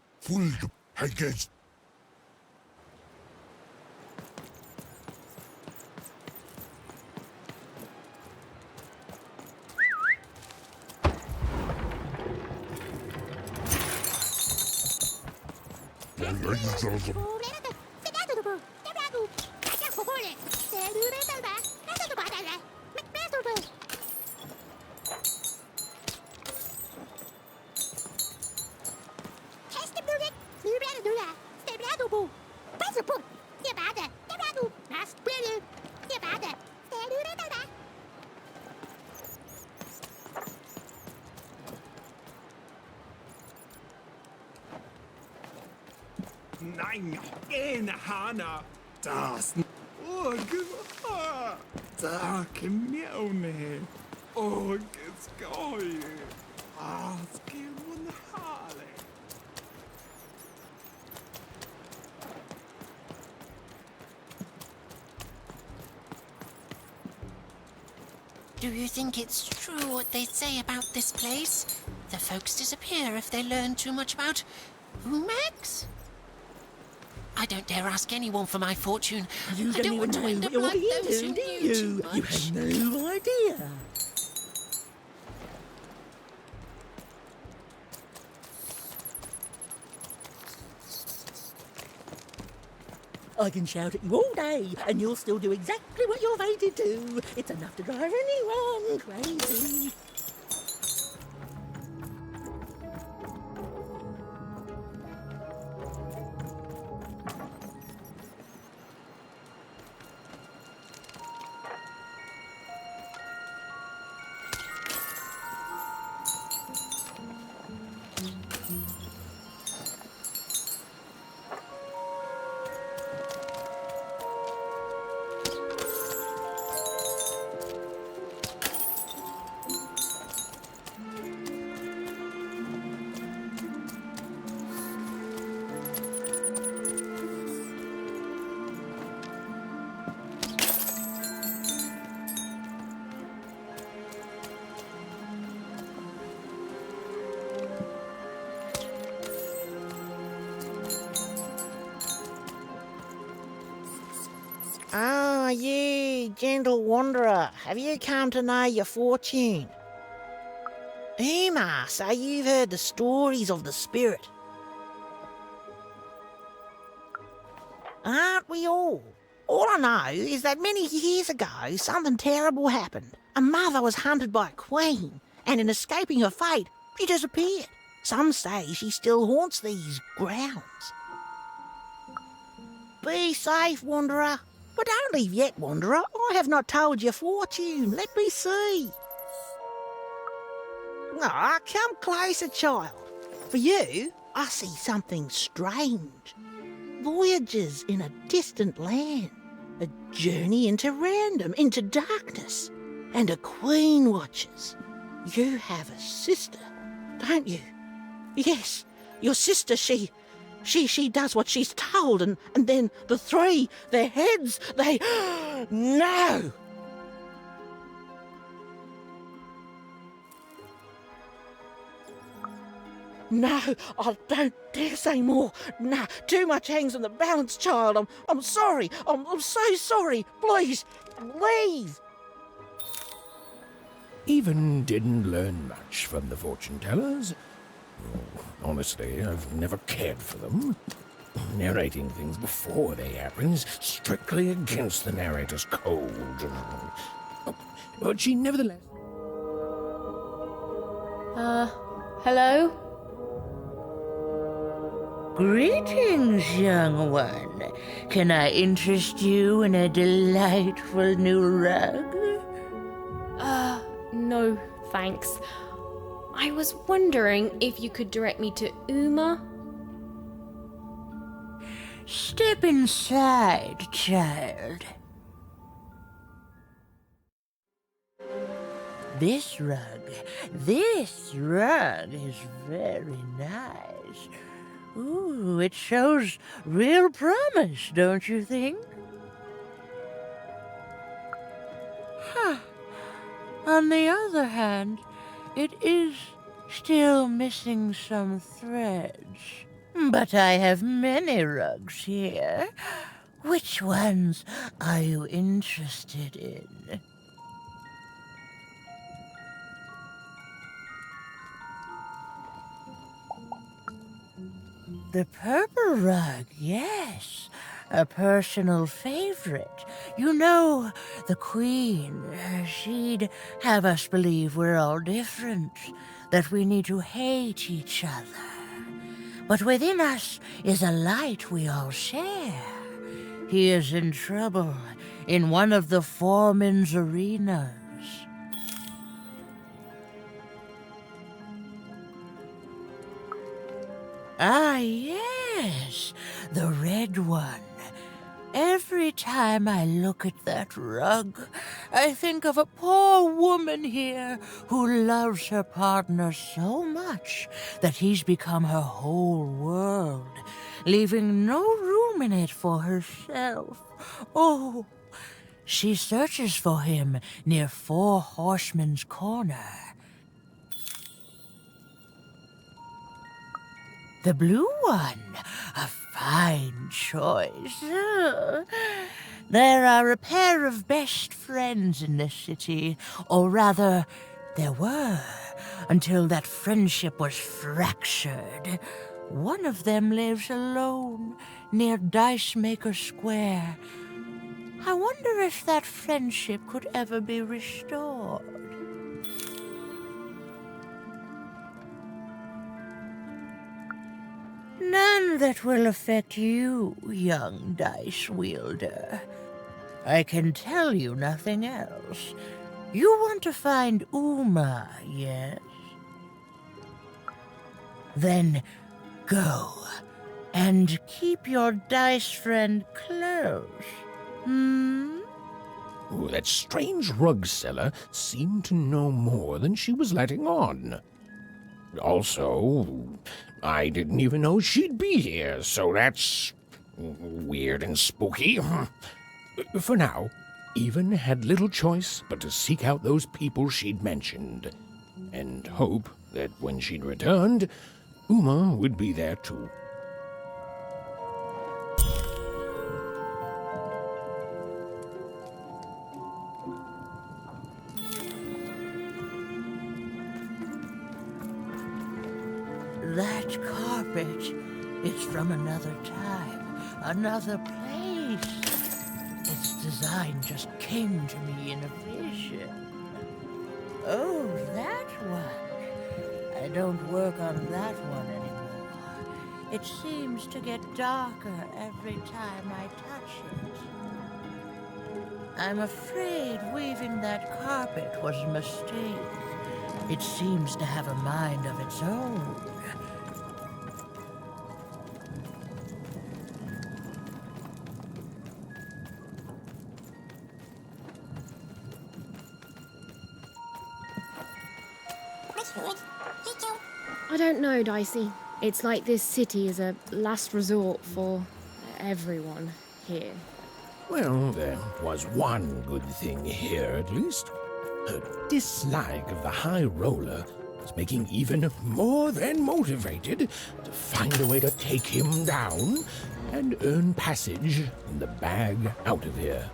Nein, keine Hanna. Das. Oh, da kan jag med. Oh, det skoj. Ah, ska man ha det? Do you think it's true what they say about this place? The folks disappear if they learn too much about Max? I don't dare ask anyone for my fortune. You I don't want to end up like those who knew too much. You had no idea. I can shout at you all day, and you'll still do exactly what you're fated to. It's enough to drive anyone crazy. Ah, you, gentle wanderer, have you come to know your fortune? Uma, so you've heard the stories of the spirit. Aren't we all? All I know is that many years ago, something terrible happened. A mother was hunted by a queen, and in escaping her fate, she disappeared. Some say she still haunts these grounds. Be safe, wanderer. But don't leave yet, wanderer. I have not told your fortune. Let me see. Ah, come closer, child. For you, I see something strange. Voyages in a distant land. A journey into random, into darkness. And a queen watches. You have a sister, don't you? Yes, your sister, she does what she's told, and then the three, their heads, they... No! No, I don't dare say more. No, too much hangs on the balance, child. I'm sorry. I'm so sorry. Please, leave. Even didn't learn much from the fortune tellers. Honestly, I've never cared for them. Narrating things before they happen strictly against the narrator's code. But she nevertheless... Hello? Greetings, young one. Can I interest you in a delightful new rug? No, thanks. I was wondering if you could direct me to Uma? Step inside, child. This rug is very nice. Ooh, it shows real promise, don't you think? Huh. On the other hand, it is still missing some threads. But I have many rugs here. Which ones are you interested in? The purple rug, yes. A personal favorite. You know, the Queen, she'd have us believe we're all different, that we need to hate each other. But within us is a light we all share. He is in trouble in one of the Fourman's arenas. Ah, yes, the red one. Every time I look at that rug, I think of a poor woman here who loves her partner so much that he's become her whole world, leaving no room in it for herself. Oh, she searches for him near Four Horsemen's Corner. The blue one, a fine choice. There are a pair of best friends in this city, or rather, there were, until that friendship was fractured. One of them lives alone near Dice Maker Square. I wonder if that friendship could ever be restored. None that will affect you, young dice wielder. I can tell you nothing else. You want to find Uma, yes? Then go, and keep your dice friend close. Oh, that strange rug seller seemed to know more than she was letting on. Also, I didn't even know she'd be here, so that's weird and spooky. For now, Even had little choice but to seek out those people she'd mentioned, and hope that when she'd returned, Uma would be there too. That carpet is from another time, another place. Its design just came to me in a vision. Oh, that one. I don't work on that one anymore. It seems to get darker every time I touch it. I'm afraid weaving that carpet was a mistake. It seems to have a mind of its own. I don't know, Dicey. It's like this city is a last resort for everyone here. Well, there was one good thing here, at least. Her dislike of the High Roller was making even more than motivated to find a way to take him down and earn passage in the bag out of here.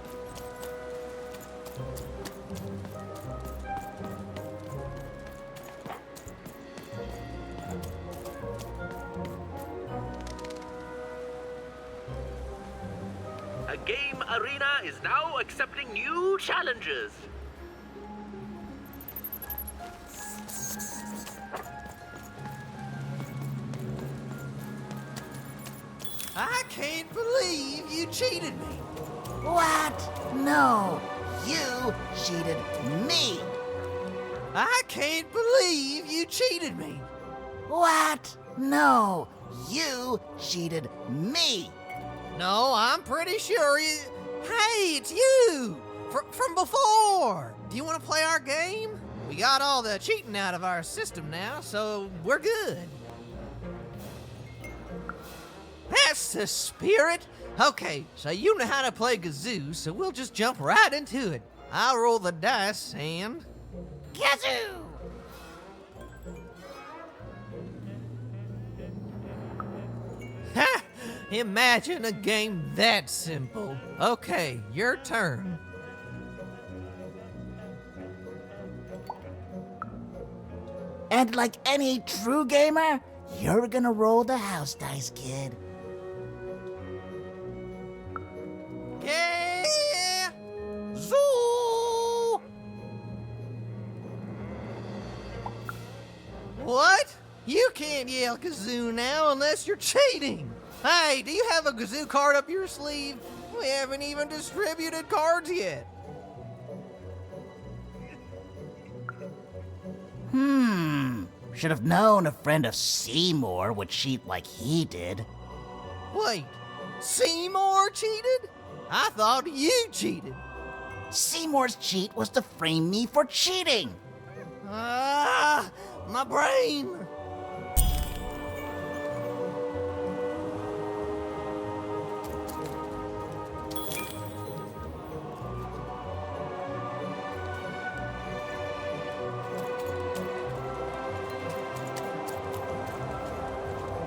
A game arena is now accepting new challenges. I can't believe you cheated me. What? No, you cheated me. I can't believe you cheated me. What? No, you cheated me. No, I'm pretty sure you... Hey, it's you! From before! Do you want to play our game? We got all the cheating out of our system now, so we're good. That's the spirit! Okay, so you know how to play Gazoo, so we'll just jump right into it. I'll roll the dice and... Gazoo! Ha! Imagine a game that simple. Okay, your turn. And like any true gamer, You're gonna roll the house dice, kid. Yeah! Zoo! What? You can't yell kazoo now unless you're cheating. Hey, do you have a kazoo card up your sleeve? We haven't even distributed cards yet. Should have known a friend of Seymour would cheat like he did. Wait, Seymour cheated? I thought you cheated. Seymour's cheat was to frame me for cheating. Ah, my brain.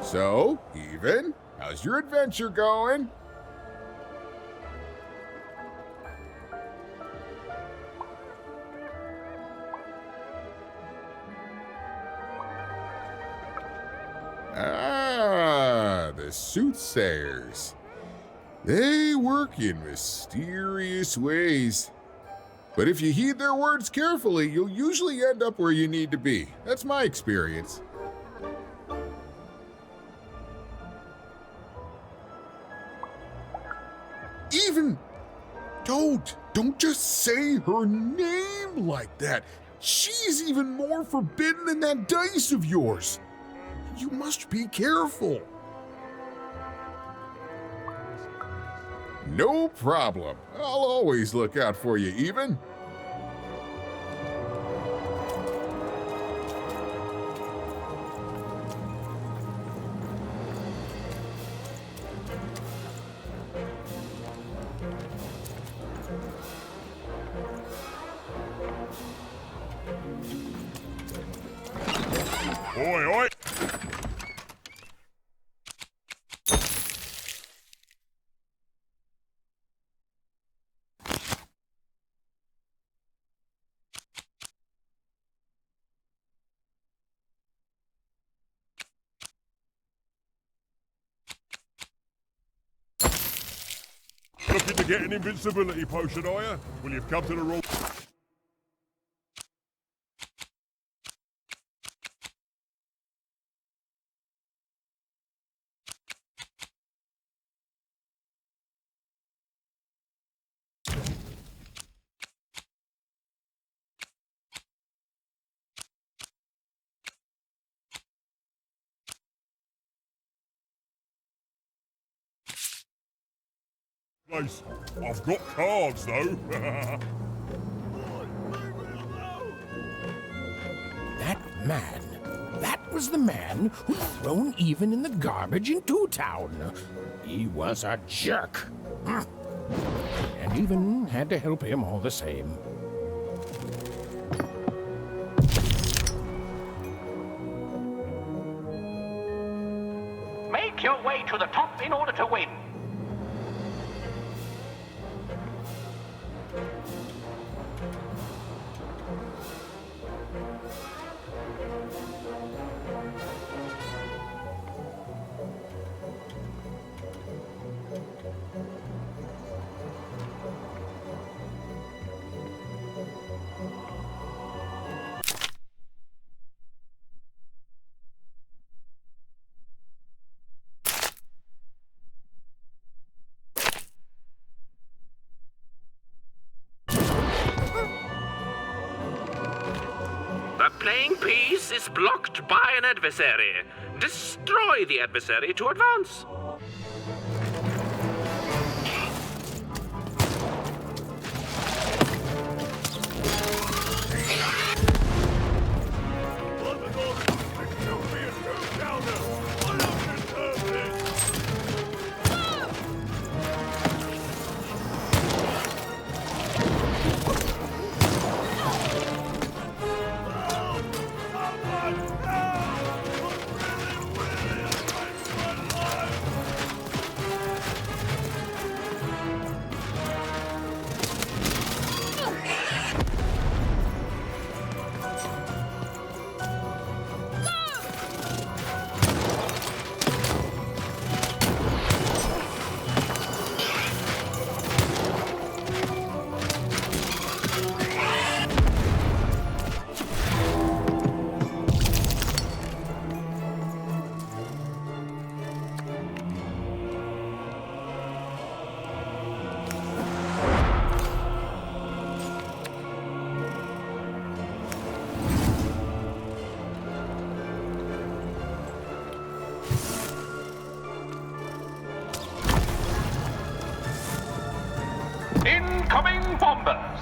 So, Even, how's your adventure going? Ah, the soothsayers. They work in mysterious ways. But if you heed their words carefully, you'll usually end up where you need to be. That's my experience. Even, don't just say her name like that. She's even more forbidden than that dice of yours. You must be careful. No problem. I'll always look out for you, Even. Oi, oi! Looking to get an invincibility potion, are you? Well, you've come to the wrong... place. I've got cards, though. That was the man who'd thrown Even in the garbage in Two Town. He was a jerk. And Even had to help him all the same. Make your way to the top in order to win. The playing piece is blocked by an adversary. Destroy the adversary to advance. Incoming bombers!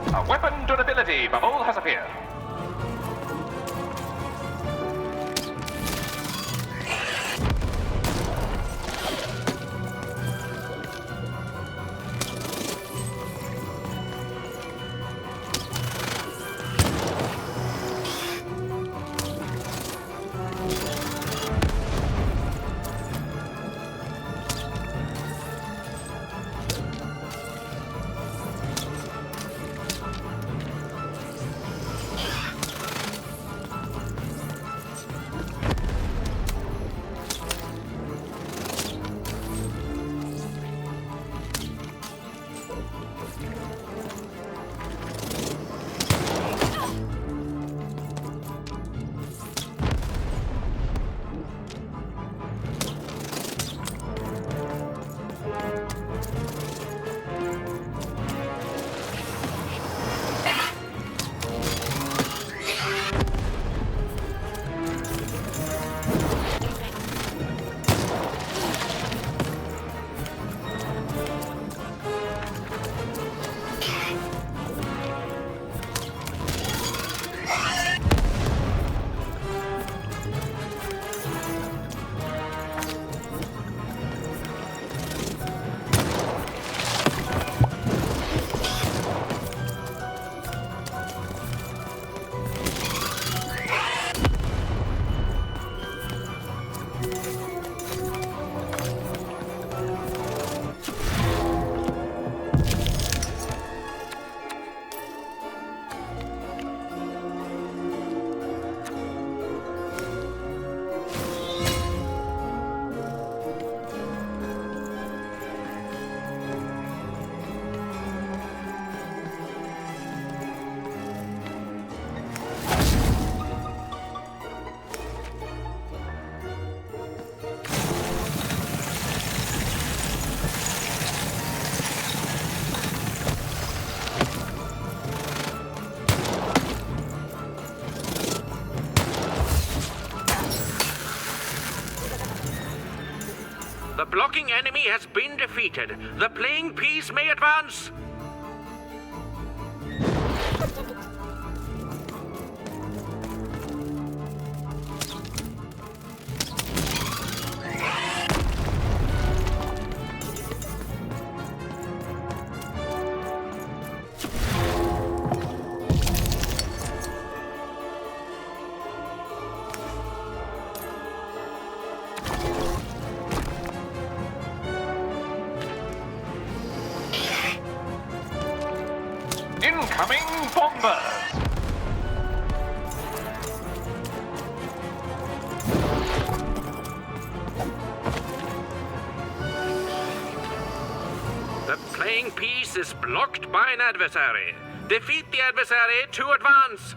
A weapon durability bubble has appeared. The blocking enemy has been defeated. The playing piece may advance. Incoming bombers! The playing piece is blocked by an adversary. Defeat the adversary to advance.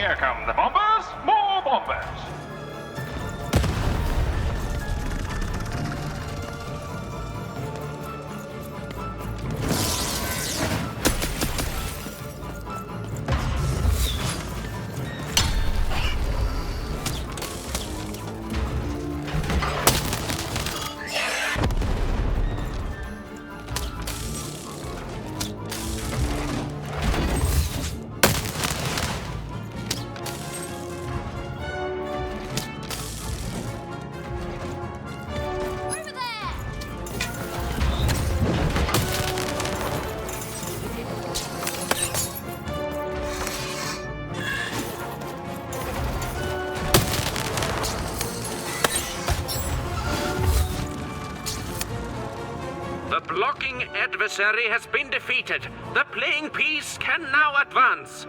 Here come the bombers! More bombers! The blocking adversary has been defeated. The playing piece can now advance.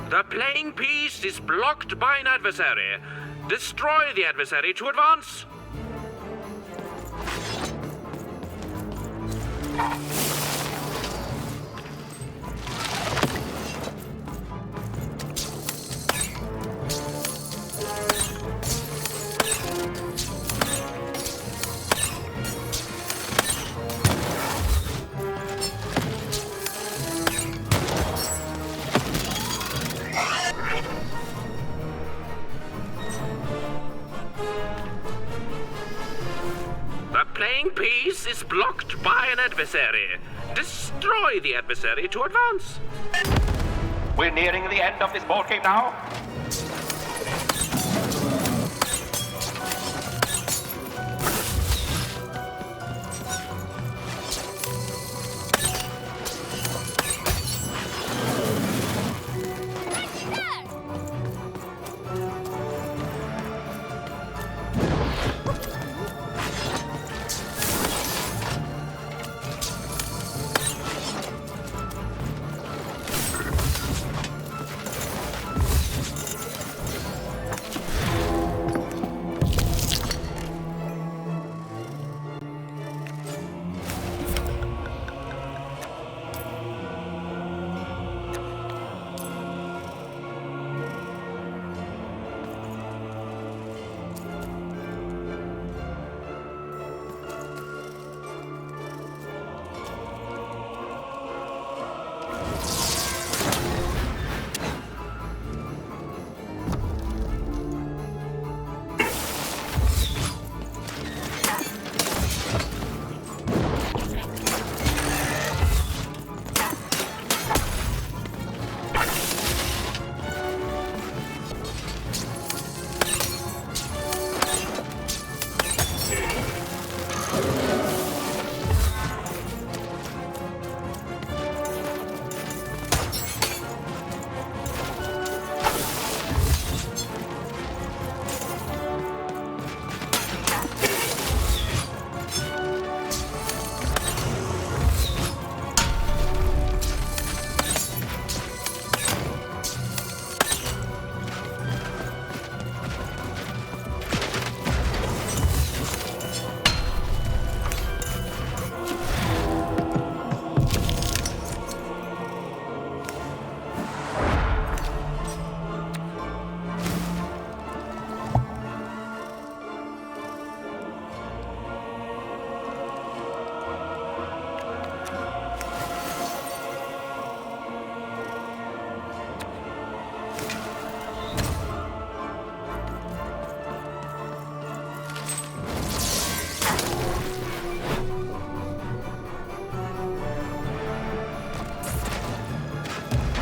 The playing piece is blocked by an adversary. Destroy the adversary to advance. The playing piece is blocked by an adversary. Destroy the adversary to advance. We're nearing the end of this board game now.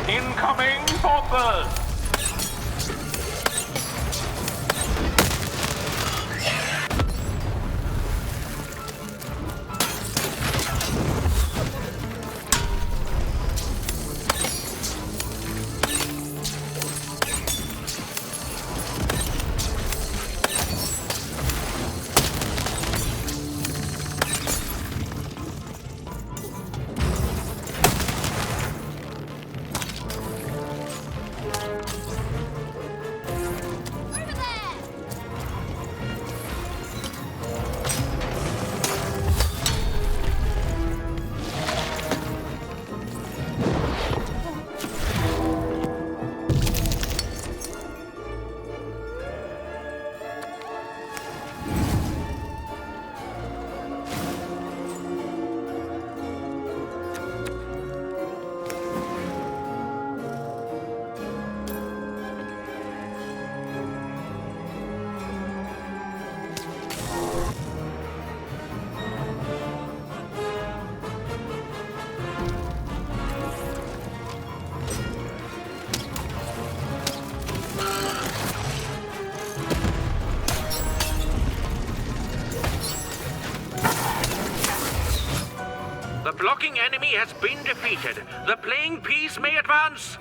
Incoming thought burst! The blocking enemy has been defeated. The playing piece may advance.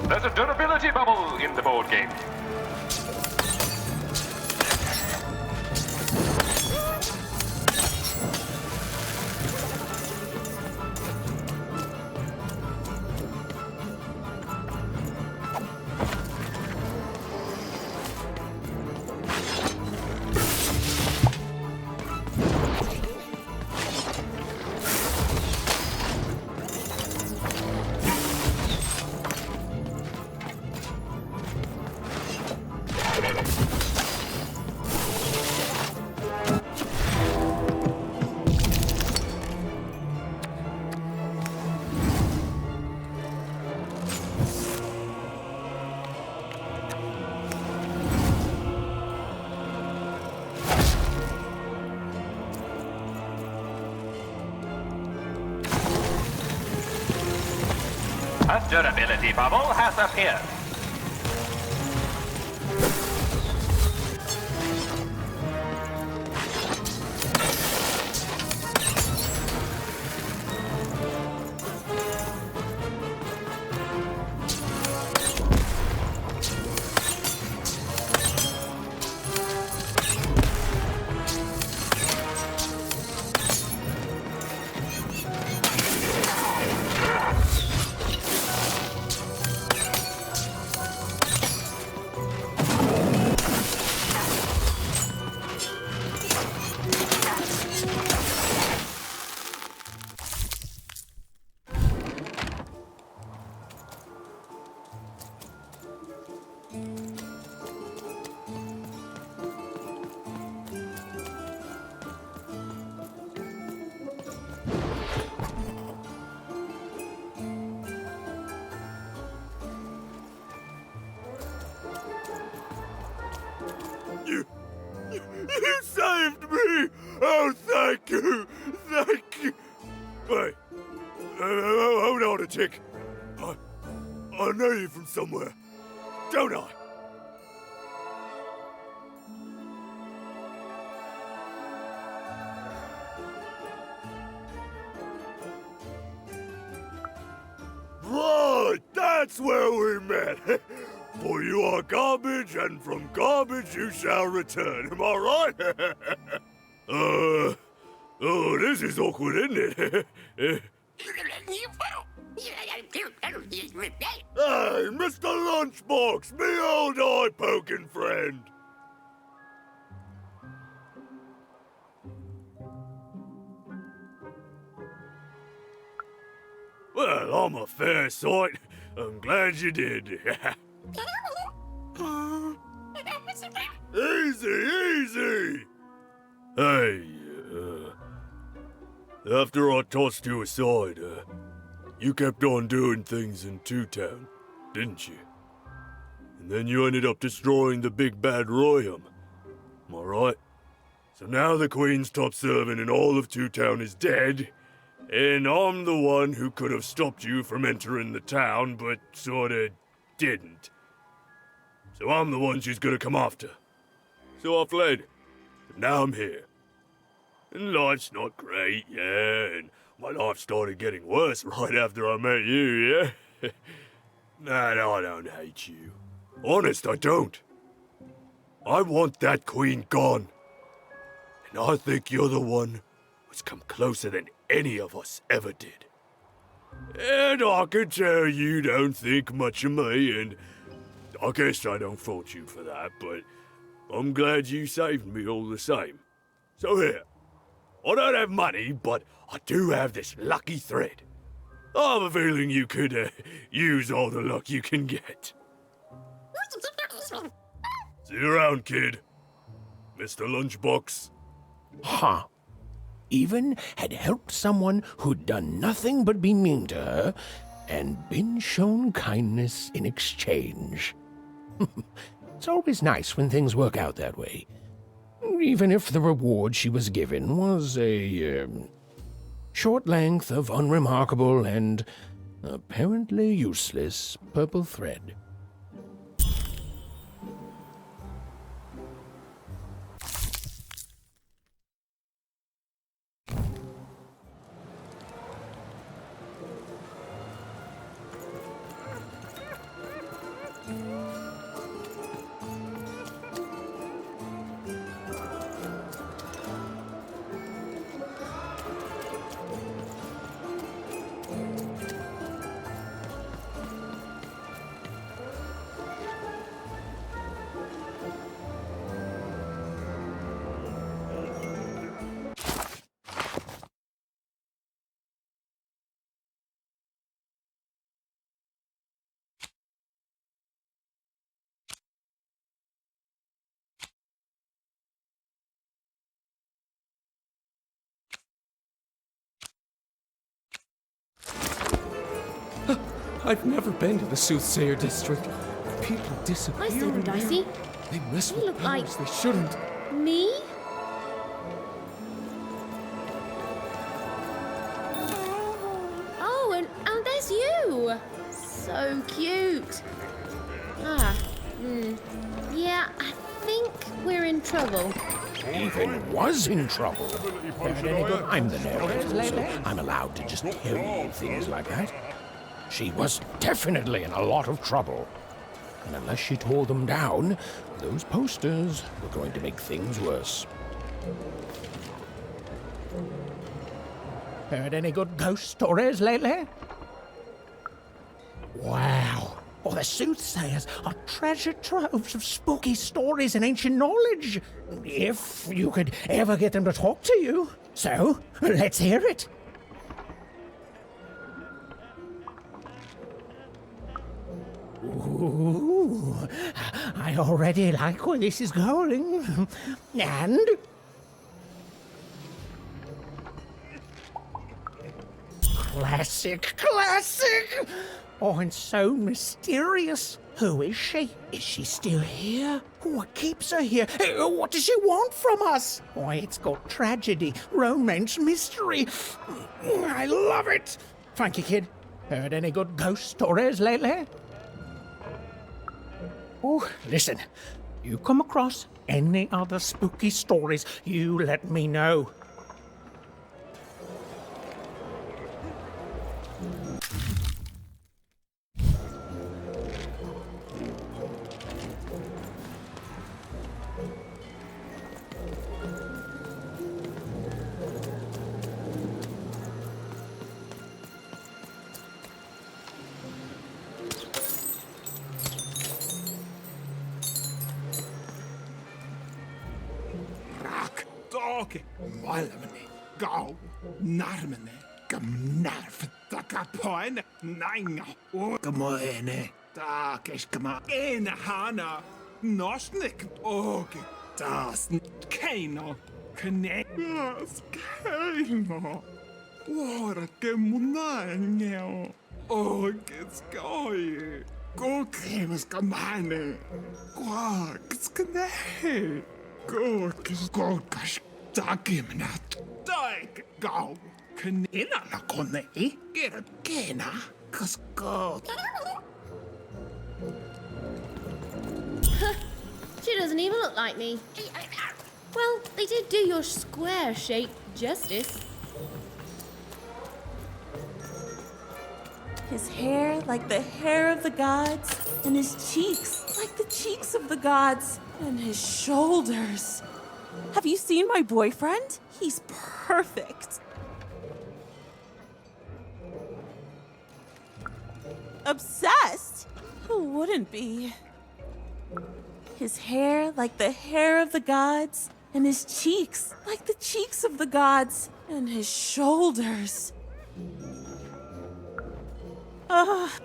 There's a durability bubble in the board game. A durability bubble has appeared. me! Oh, thank you! Thank you! Wait. Hold on a tick. I know you from somewhere, don't I? Right, that's where we met. For you are garbage, and from garbage you shall return. Am I right? Oh, this is awkward, isn't it? Hey, Mr. Lunchbox, me old eye-poking friend. Well, I'm a fair sight. I'm glad you did. Easy, easy! Hey, after I tossed you aside, you kept on doing things in Two Town, didn't you? And then you ended up destroying the big bad Royum. Am I right? So now the Queen's top servant in all of Two Town is dead, and I'm the one who could have stopped you from entering the town, but sorta didn't. So I'm the one she's gonna come after. So I fled, but now I'm here. And life's not great, yeah, and my life started getting worse right after I met you, yeah? Nah, I don't hate you. Honest, I don't. I want that queen gone. And I think you're the one who's come closer than any of us ever did. And I can tell you don't think much of me, and I guess I don't fault you for that, but I'm glad you saved me all the same. So here, I don't have money, but I do have this lucky thread. I have a feeling you could use all the luck you can get. See you around, kid. Mr. Lunchbox. Huh. Even had helped someone who'd done nothing but be mean to her, and been shown kindness in exchange. It's always nice when things work out that way. Even if the reward she was given was a short length of unremarkable and apparently useless purple thread. I've never been to the Soothsayer District. People disappear. I see them, Dicey. They mess They with look like powers they shouldn't. me? Oh, and there's you. So cute. Yeah, I think we're in trouble. Even was in trouble. I'm the narrator, so I'm allowed to just tell you things like that. She was definitely in a lot of trouble. And unless she tore them down, those posters were going to make things worse. Heard any good ghost stories lately? Wow. Oh, the Soothsayers are treasure troves of spooky stories and ancient knowledge. If you could ever get them to talk to you. So, let's hear it. Ooh, I already like where this is going. And... Classic! Oh, and so mysterious. Who is she? Is she still here? What keeps her here? What does she want from us? Why, it's got tragedy, romance, mystery. I love it. Thank you, kid. Heard any good ghost stories lately? Oh, listen. You come across any other spooky stories, you let me know. Dog, Malmene, Go, Narmene, Gamnarf, Takapoin, Nine, Orgamoene, Takeskama, Hana, Nosnik, Og, Das, Kano, Kneas, Kano, Orgamunaneo, Ogis Goy, Gokimus Gamane, Quax Kne. Gorkas dagimnat daig gau knina na konne ger gena kasko. She doesn't even look like me. Well, they did do your square shape justice. His hair like the hair of the gods, and his cheeks like the cheeks of the gods, and his shoulders. Have you seen my boyfriend? He's perfect. Obsessed? Who wouldn't be? His hair like the hair of the gods, and his cheeks like the cheeks of the gods, and his shoulders.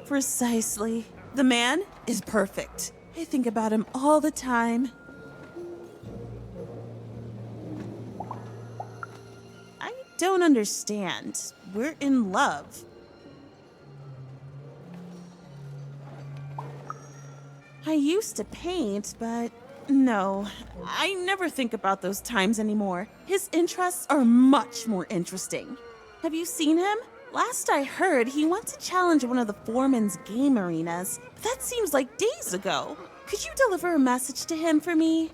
Precisely. The man is perfect. I think about him all the time. I don't understand. We're in love. I used to paint, but no, I never think about those times anymore. His interests are much more interesting. Have you seen him? Last I heard, he wants to challenge one of the Fourman's game arenas, but that seems like days ago. Could you deliver a message to him for me?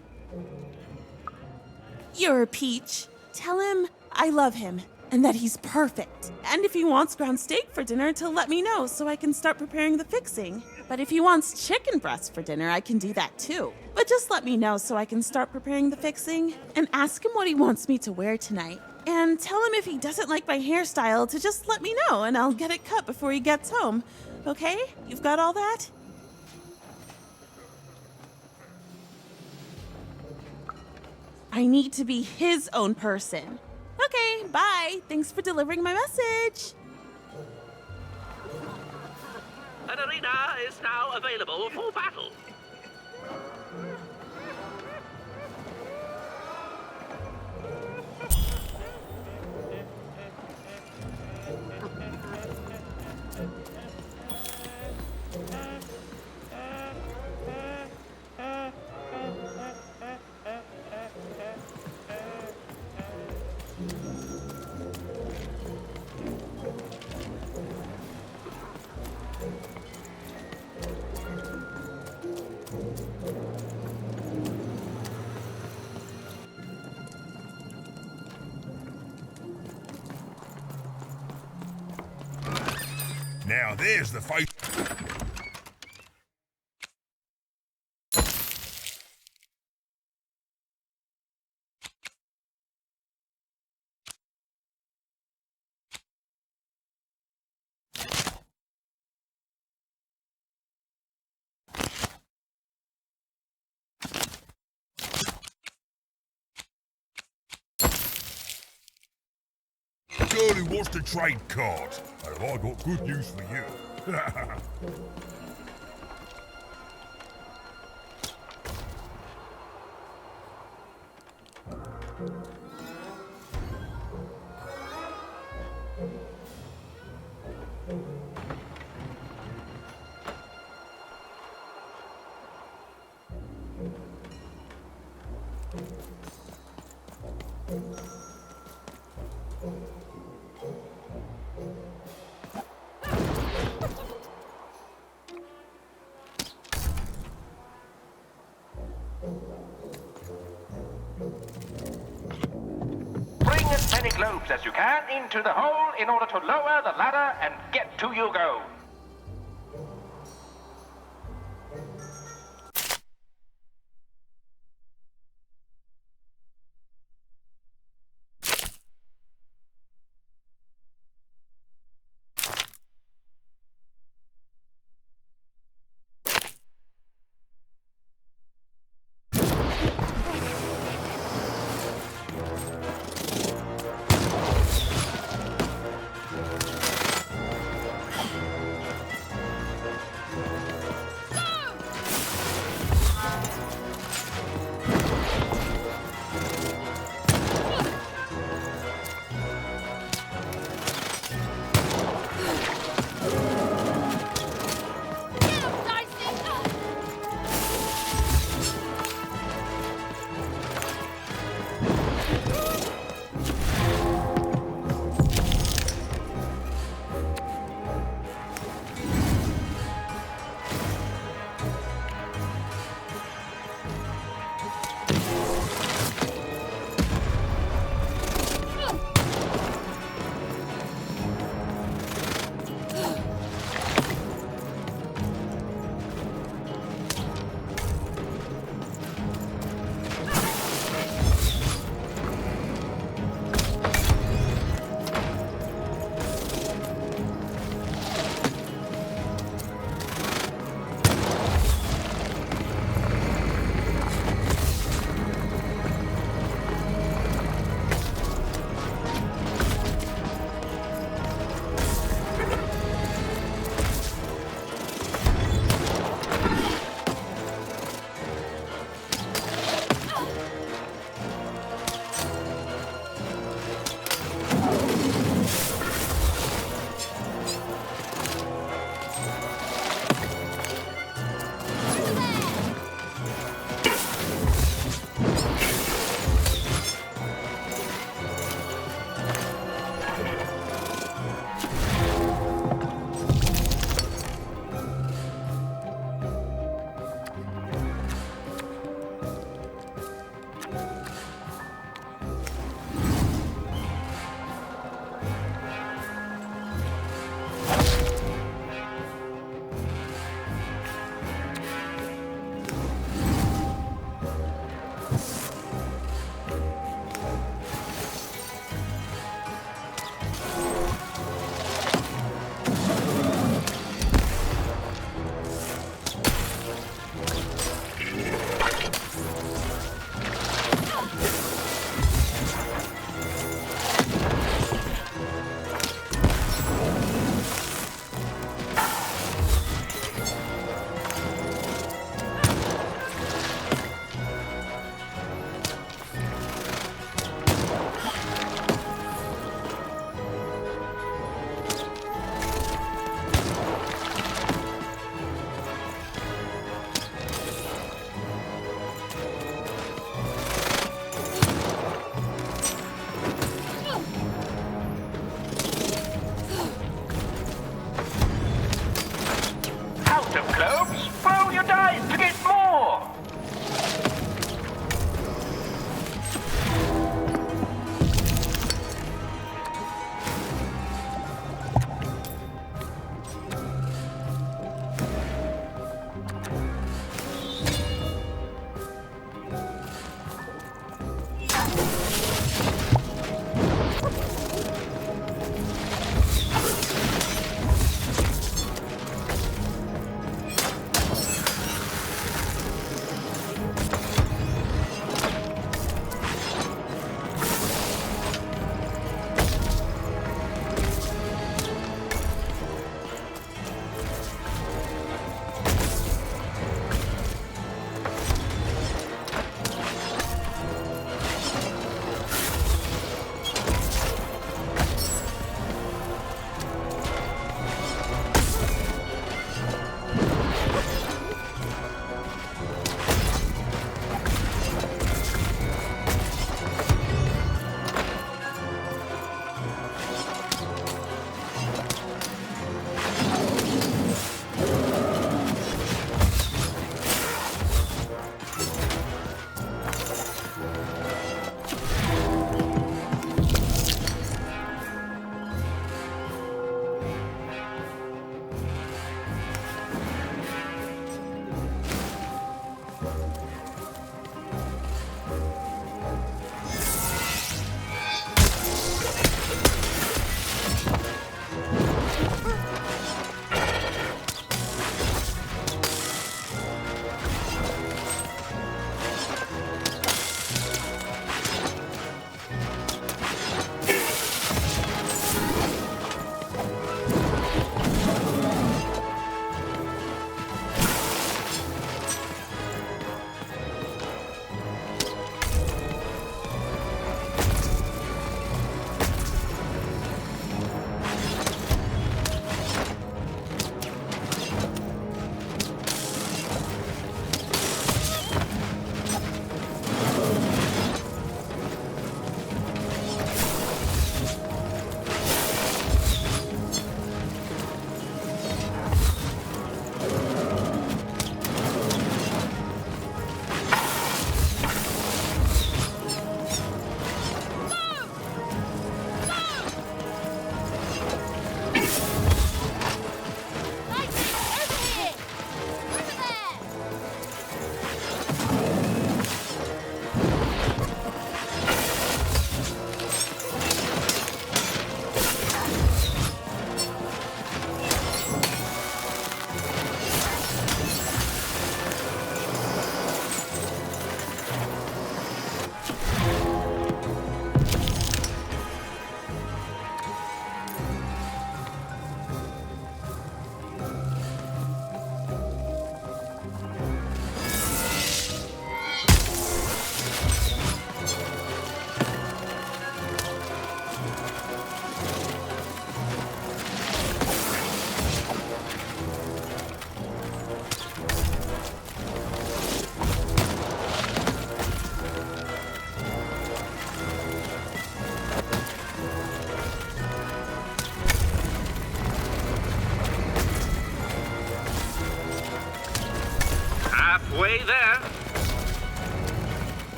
You're a peach. Tell him I love him and that he's perfect. And if he wants ground steak for dinner, to let me know so I can start preparing the fixing. But if he wants chicken breast for dinner, I can do that too. But just let me know so I can start preparing the fixing. And ask him what he wants me to wear tonight. And tell him if he doesn't like my hairstyle to just let me know and I'll get it cut before he gets home. Okay? You've got all that? I need to be his own person. Okay, bye. Thanks for delivering my message. An arena is now available for battle. Now there's the fight. Girl who wants to trade cards, and have I got good news for you. Bring as many globes as you can into the hole in order to lower the ladder and get to your goal.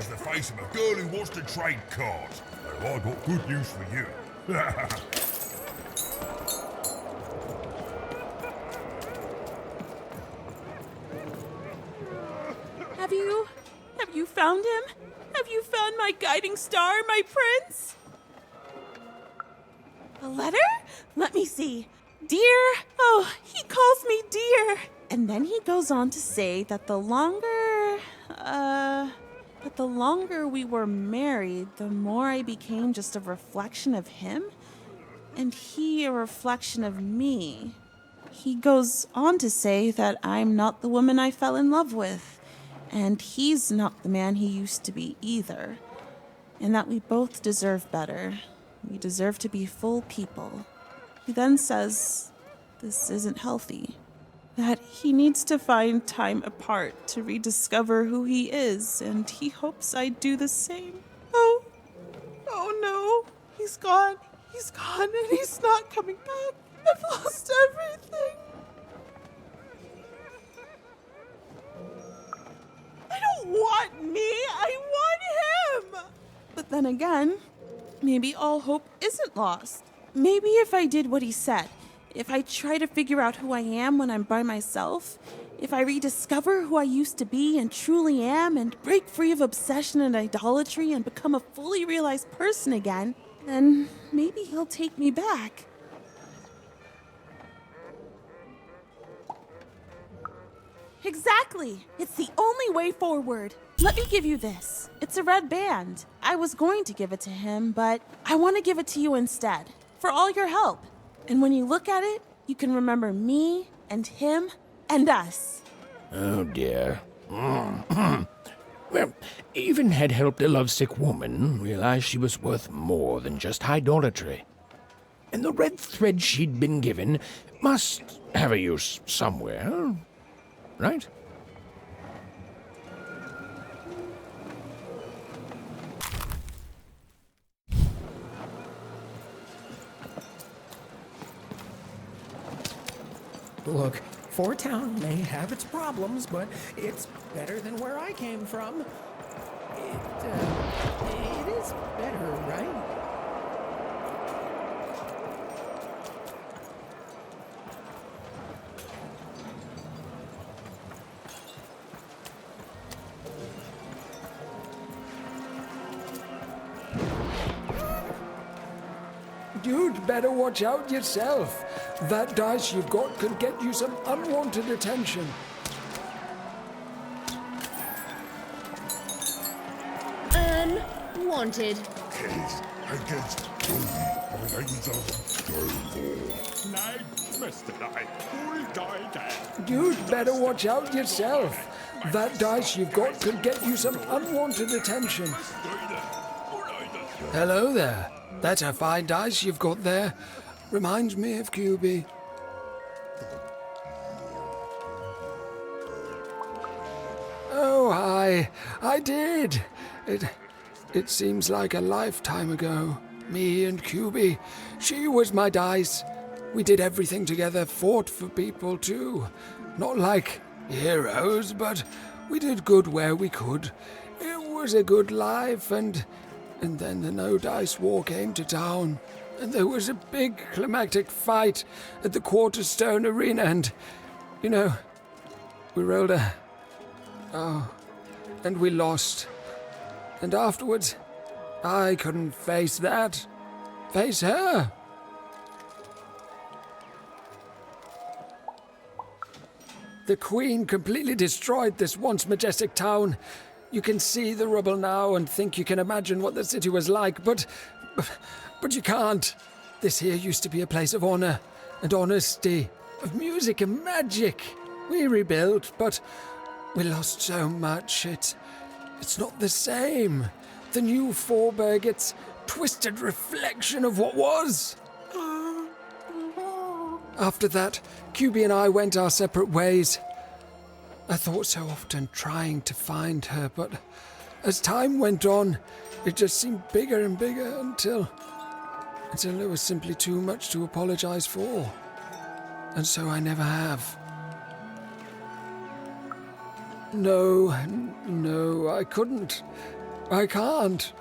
has the face of a girl who wants to trade cards. But I've got good news for you. Have you found him? Have you found my guiding star, my prince? A letter? Let me see. Dear, oh, he calls me dear. And then he goes on to say that the longer we were married, the more I became just a reflection of him, and he a reflection of me. He goes on to say that I'm not the woman I fell in love with, and he's not the man he used to be either, and that we both deserve better. We deserve to be full people. He then says this isn't healthy, that he needs to find time apart to rediscover who he is, and he hopes I do the same. Oh no, he's gone, and he's not coming back. I've lost everything. I don't want me, I want him! But then again, maybe all hope isn't lost. Maybe if I did what he said, if I try to figure out who I am when I'm by myself, if I rediscover who I used to be and truly am and break free of obsession and idolatry and become a fully realized person again, then maybe he'll take me back. Exactly! It's the only way forward. Let me give you this. It's a red band. I was going to give it to him, but I want to give it to you instead. For all your help. And when you look at it, you can remember me and him and us. Oh dear. Well, even had helped a lovesick woman realize she was worth more than just idolatry. And the red thread she'd been given must have a use somewhere, right? Look, Four Town may have its problems, but it's better than where I came from. It is better, right? You'd better watch out yourself. That dice you've got could get you some unwanted attention. Unwanted. Case against You'd better watch out yourself. That dice you've got could get you some unwanted attention. Hello there. That's a fine dice you've got there. Reminds me of QB. Oh, I did. It seems like a lifetime ago. Me and QB. She was my dice. We did everything together, fought for people too. Not like heroes, but we did good where we could. It was a good life, and then the No Dice War came to town, and there was a big climactic fight at the Quarterstone Arena, and, you know, we rolled and we lost. And afterwards, I couldn't face that. Face her. The Queen completely destroyed this once majestic town. You can see the rubble now and think you can imagine what the city was like, but you can't. This here used to be a place of honor and honesty, of music and magic. We rebuilt, but we lost so much. It's not the same. The new Fourburg, it's twisted reflection of what was. After that, QB and I went our separate ways. I thought so often trying to find her, but as time went on, it just seemed bigger and bigger until there was simply too much to apologize for. And so I never have. No, I couldn't. I can't.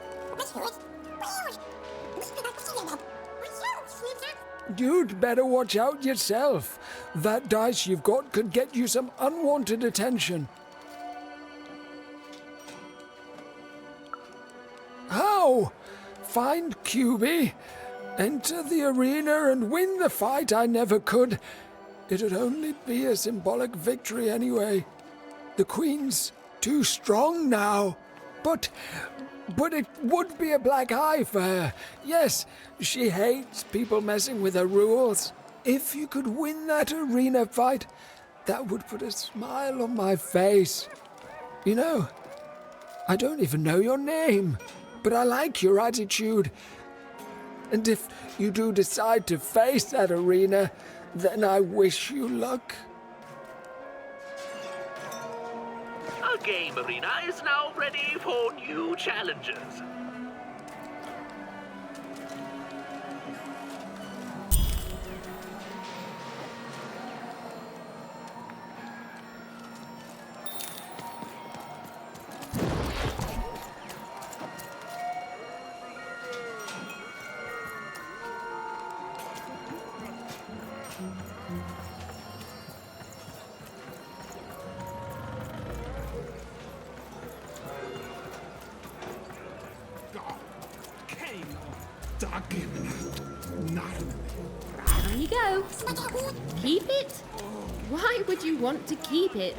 You'd better watch out yourself. That dice you've got could get you some unwanted attention. How? Find QB, enter the arena and win the fight I never could. It'd only be a symbolic victory anyway. The Queen's too strong now. But it would be a black eye for her. Yes, she hates people messing with her rules. If you could win that arena fight, that would put a smile on my face. You know, I don't even know your name, but I like your attitude. And if you do decide to face that arena, then I wish you luck. Our game arena is now ready for new challenges. There you go. Keep it? Why would you want to keep it?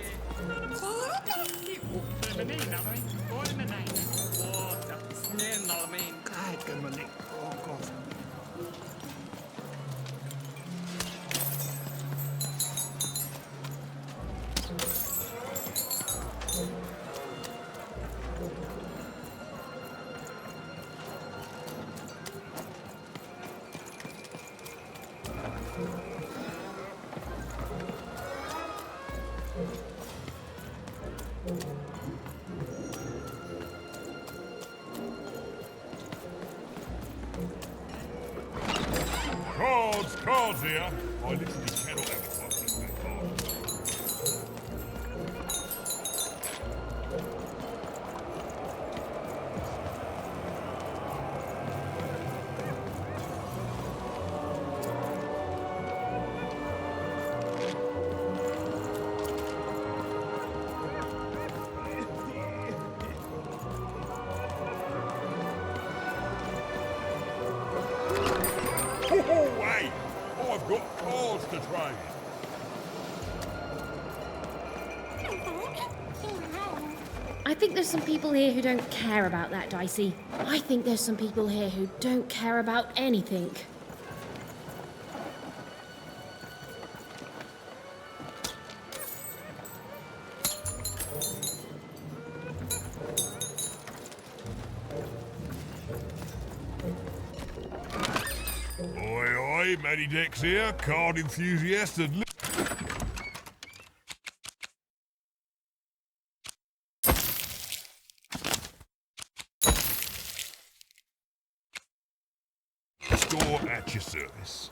Cards here. I literally cannot have a fuss with cards. Hey! I've got cards to trade. I think there's some people here who don't care about that, Dicey. I think there's some people here who don't care about anything. Oi, Matty Dex here, card enthusiast and... Store at your service.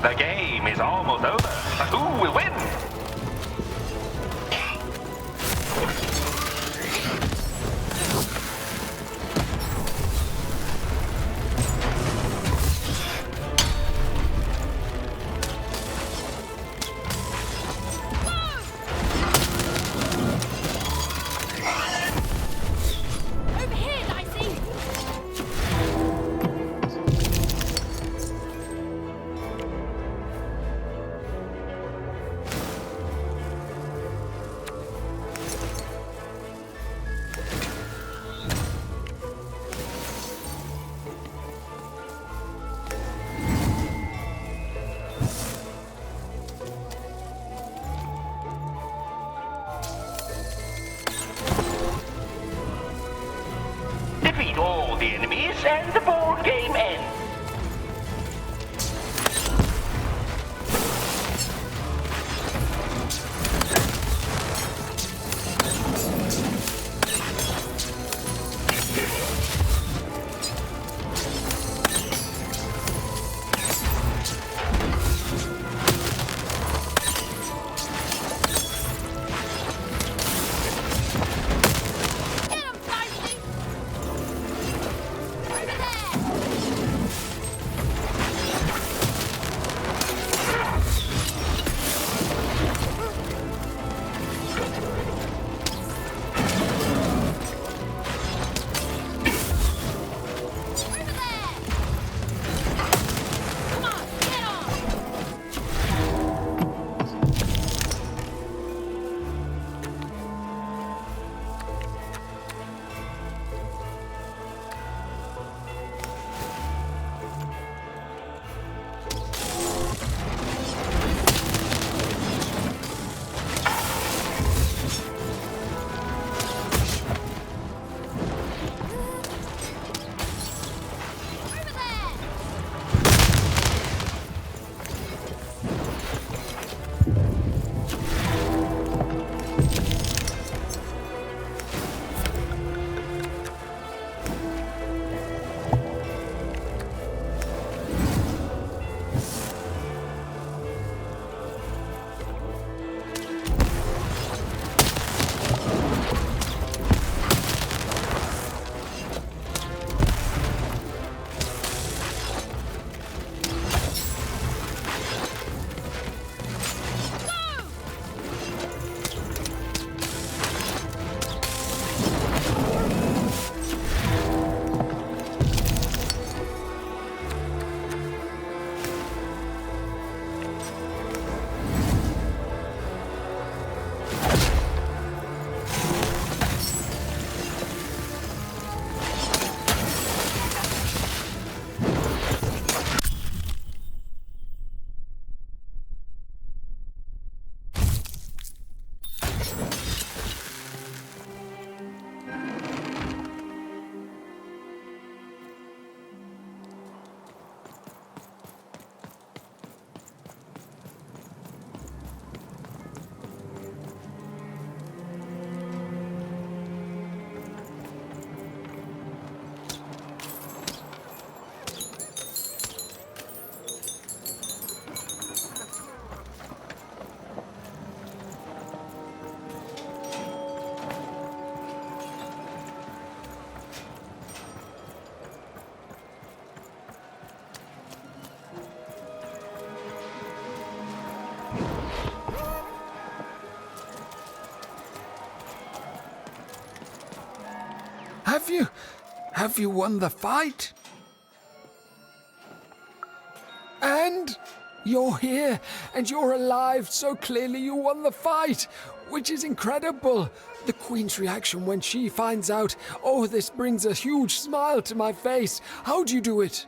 The game is almost over, but who will win? Over here, Dicey! Defeat all the enemies and the board game ends. Have you won the fight? And you're here, and you're alive, so clearly you won the fight, which is incredible. The Queen's reaction when she finds out, oh, this brings a huge smile to my face. How'd you do it?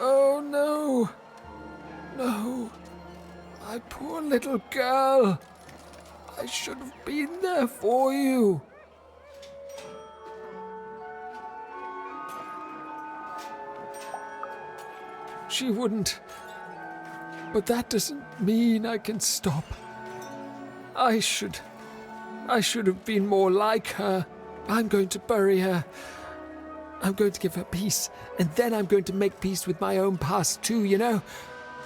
Oh no. No. My poor little girl. I should have been there for you. She wouldn't. But that doesn't mean I can stop. I should have been more like her. I'm going to bury her. I'm going to give her peace, and then I'm going to make peace with my own past too, you know?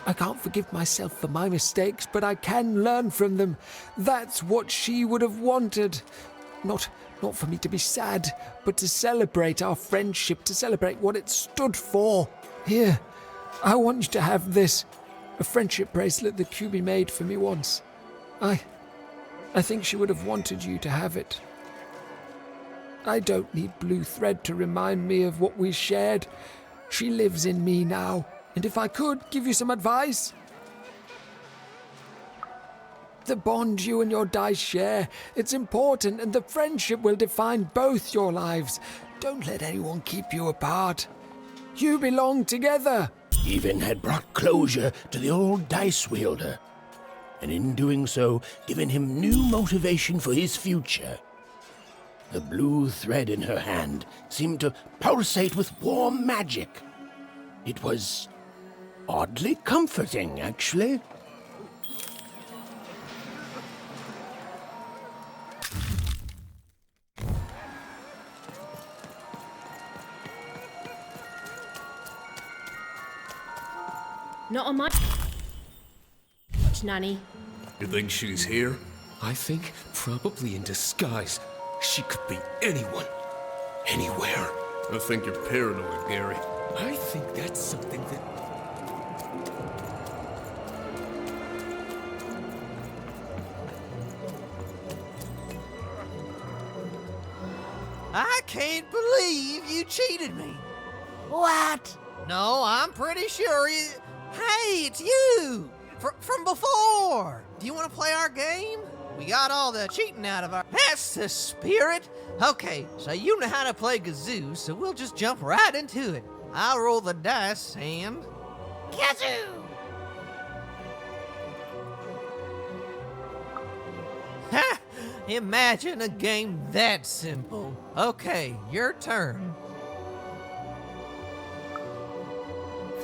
I can't forgive myself for my mistakes, but I can learn from them. That's what she would have wanted. Not for me to be sad, but to celebrate our friendship, to celebrate what it stood for. Here, I want you to have this. A friendship bracelet that QB made for me once. I think she would have wanted you to have it. I don't need blue thread to remind me of what we shared. She lives in me now, and if I could give you some advice, the bond you and your dice share, it's important, and the friendship will define both your lives. Don't let anyone keep you apart. You belong together. Even had brought closure to the old dice wielder, and in doing so, given him new motivation for his future. The blue thread in her hand seemed to pulsate with warm magic. It was oddly comforting, actually. Not on my Nanny. You think she's here? I think probably in disguise. She could be anyone. Anywhere. I think you're paranoid, Gary. I think that's something that... I can't believe you cheated me. What? No, I'm pretty sure you... Hey, it's you! From before! Do you want to play our game? We got all the cheating out of our... That's the spirit! Okay, so you know how to play Gazoo, so we'll just jump right into it. I'll roll the dice and... Gazoo! Ha! Imagine a game that simple. Okay, your turn.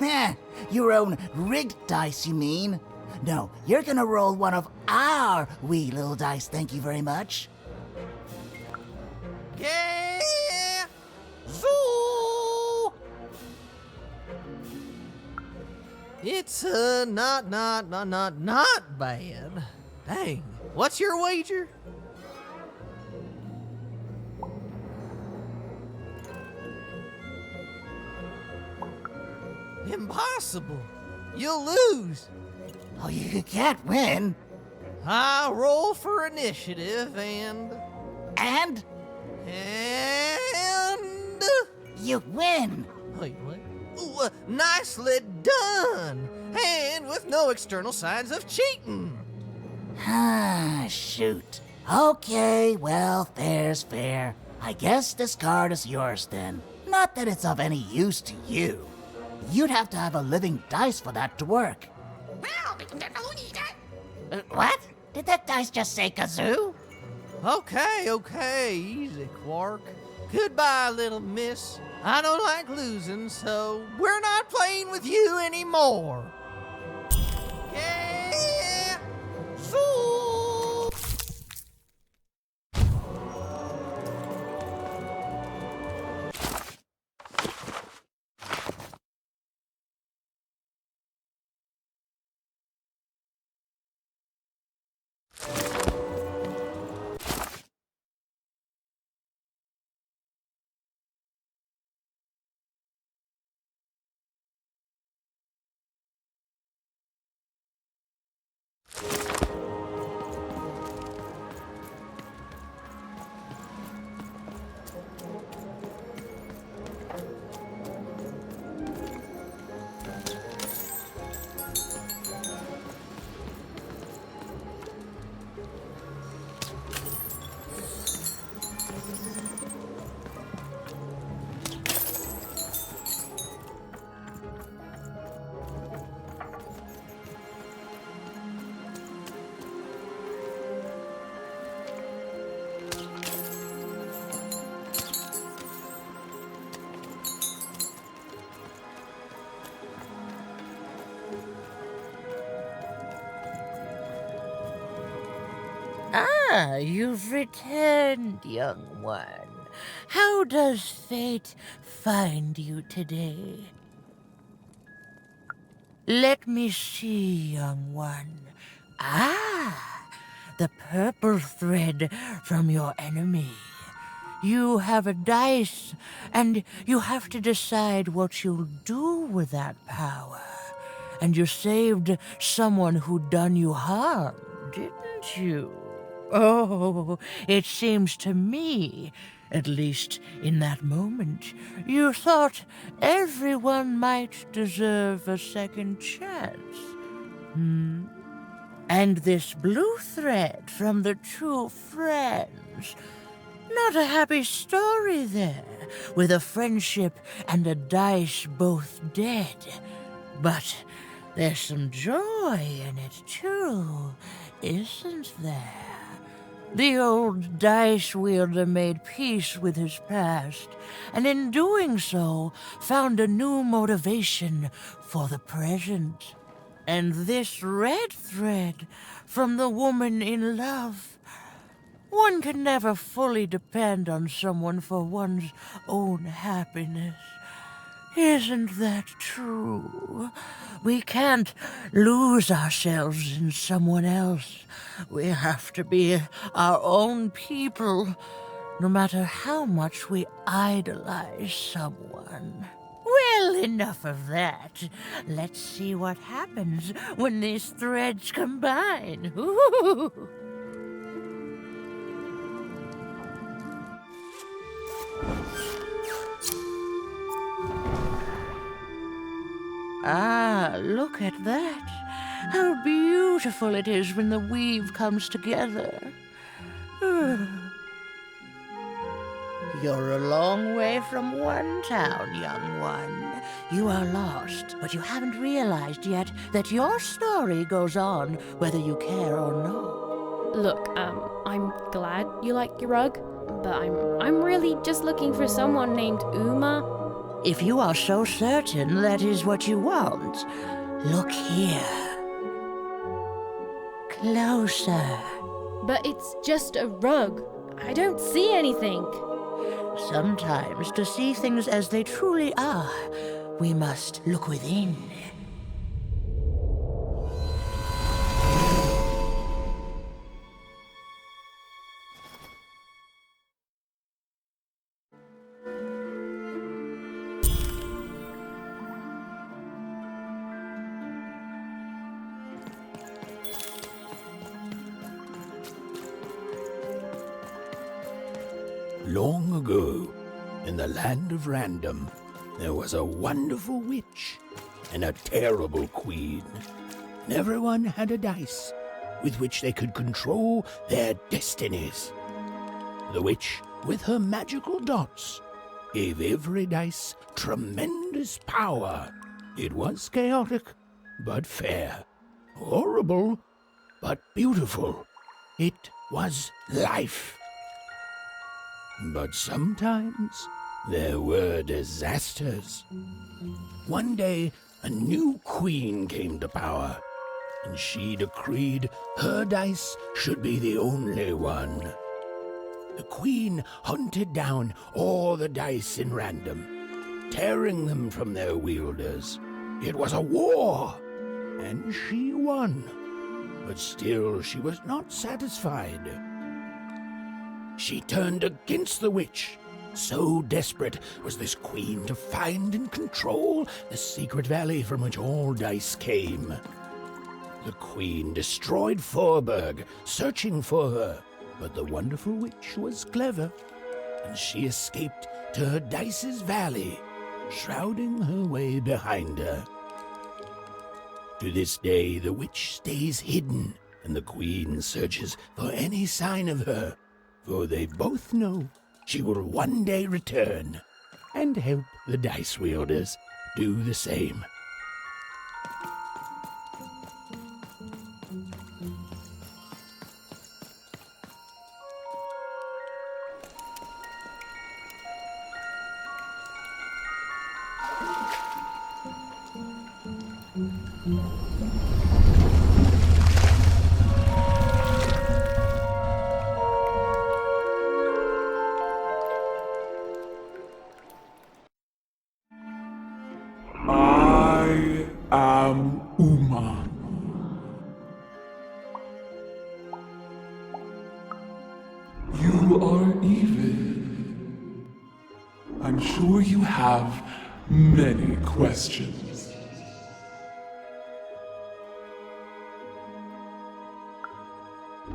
Heh, your own rigged dice, you mean? No, you're gonna roll one of our wee little dice, thank you very much. Yeah! Zoo! It's, not bad. Dang, what's your wager? Impossible. You'll lose. Oh, you can't win. I roll for initiative and... And? And... You win. Wait, what? Ooh, nicely done. And with no external signs of cheating. Ah, shoot. Okay, well, fair's fair. I guess this card is yours then. Not that it's of any use to you. You'd have to have a living dice for that to work. What? Did that dice just say kazoo? Okay, easy, Quark. Goodbye, little miss. I don't like losing, so we're not playing with you anymore. Yeah! Zoo! Ah, you've returned, young one. how does fate find you today? Let me see, young one. Ah, the purple thread from your enemy. You have a dice, and you have to decide what you'll do with that power. And you saved someone who'd done you harm, didn't you? Oh, it seems to me, at least in that moment, you thought everyone might deserve a second chance. And this blue thread from the two friends. Not a happy story there, with a friendship and a dice both dead. But there's some joy in it, too, isn't there? The old dice wielder made peace with his past, and in doing so, found a new motivation for the present. And this red thread from the woman in love. One can never fully depend on someone for one's own happiness. Isn't that true? We can't lose ourselves in someone else. We have to be our own people, no matter how much we idolize someone. Well, enough of that. Let's see what happens when these threads combine. Ooh. Ah, look at that. How beautiful it is when the weave comes together. You're a long way from one town, young one. You are lost, but you haven't realized yet that your story goes on whether you care or not. Look, I'm glad you like your rug, but I'm really just looking for someone named Uma. If you are so certain that is what you want, look here. Closer. But it's just a rug. I don't see anything. Sometimes, to see things as they truly are, we must look within. Long ago, in the land of Random, there was a wonderful witch and a terrible queen. And everyone had a dice with which they could control their destinies. The witch, with her magical dots, gave every dice tremendous power. It was chaotic, but fair. Horrible, but beautiful. It was life. But sometimes there were disasters. One day, a new queen came to power, and she decreed her dice should be the only one. The queen hunted down all the dice in Random, tearing them from their wielders. It was a war, and she won. But still she was not satisfied. She turned against the witch. So desperate was this queen to find and control the secret valley from which all dice came. The queen destroyed Fourburg, searching for her, but the wonderful witch was clever, and she escaped to her dice's valley, shrouding her way behind her. To this day, the witch stays hidden, and the queen searches for any sign of her, for they both know she will one day return and help the dice wielders do the same. am Uma. You are even. I'm sure you have many questions.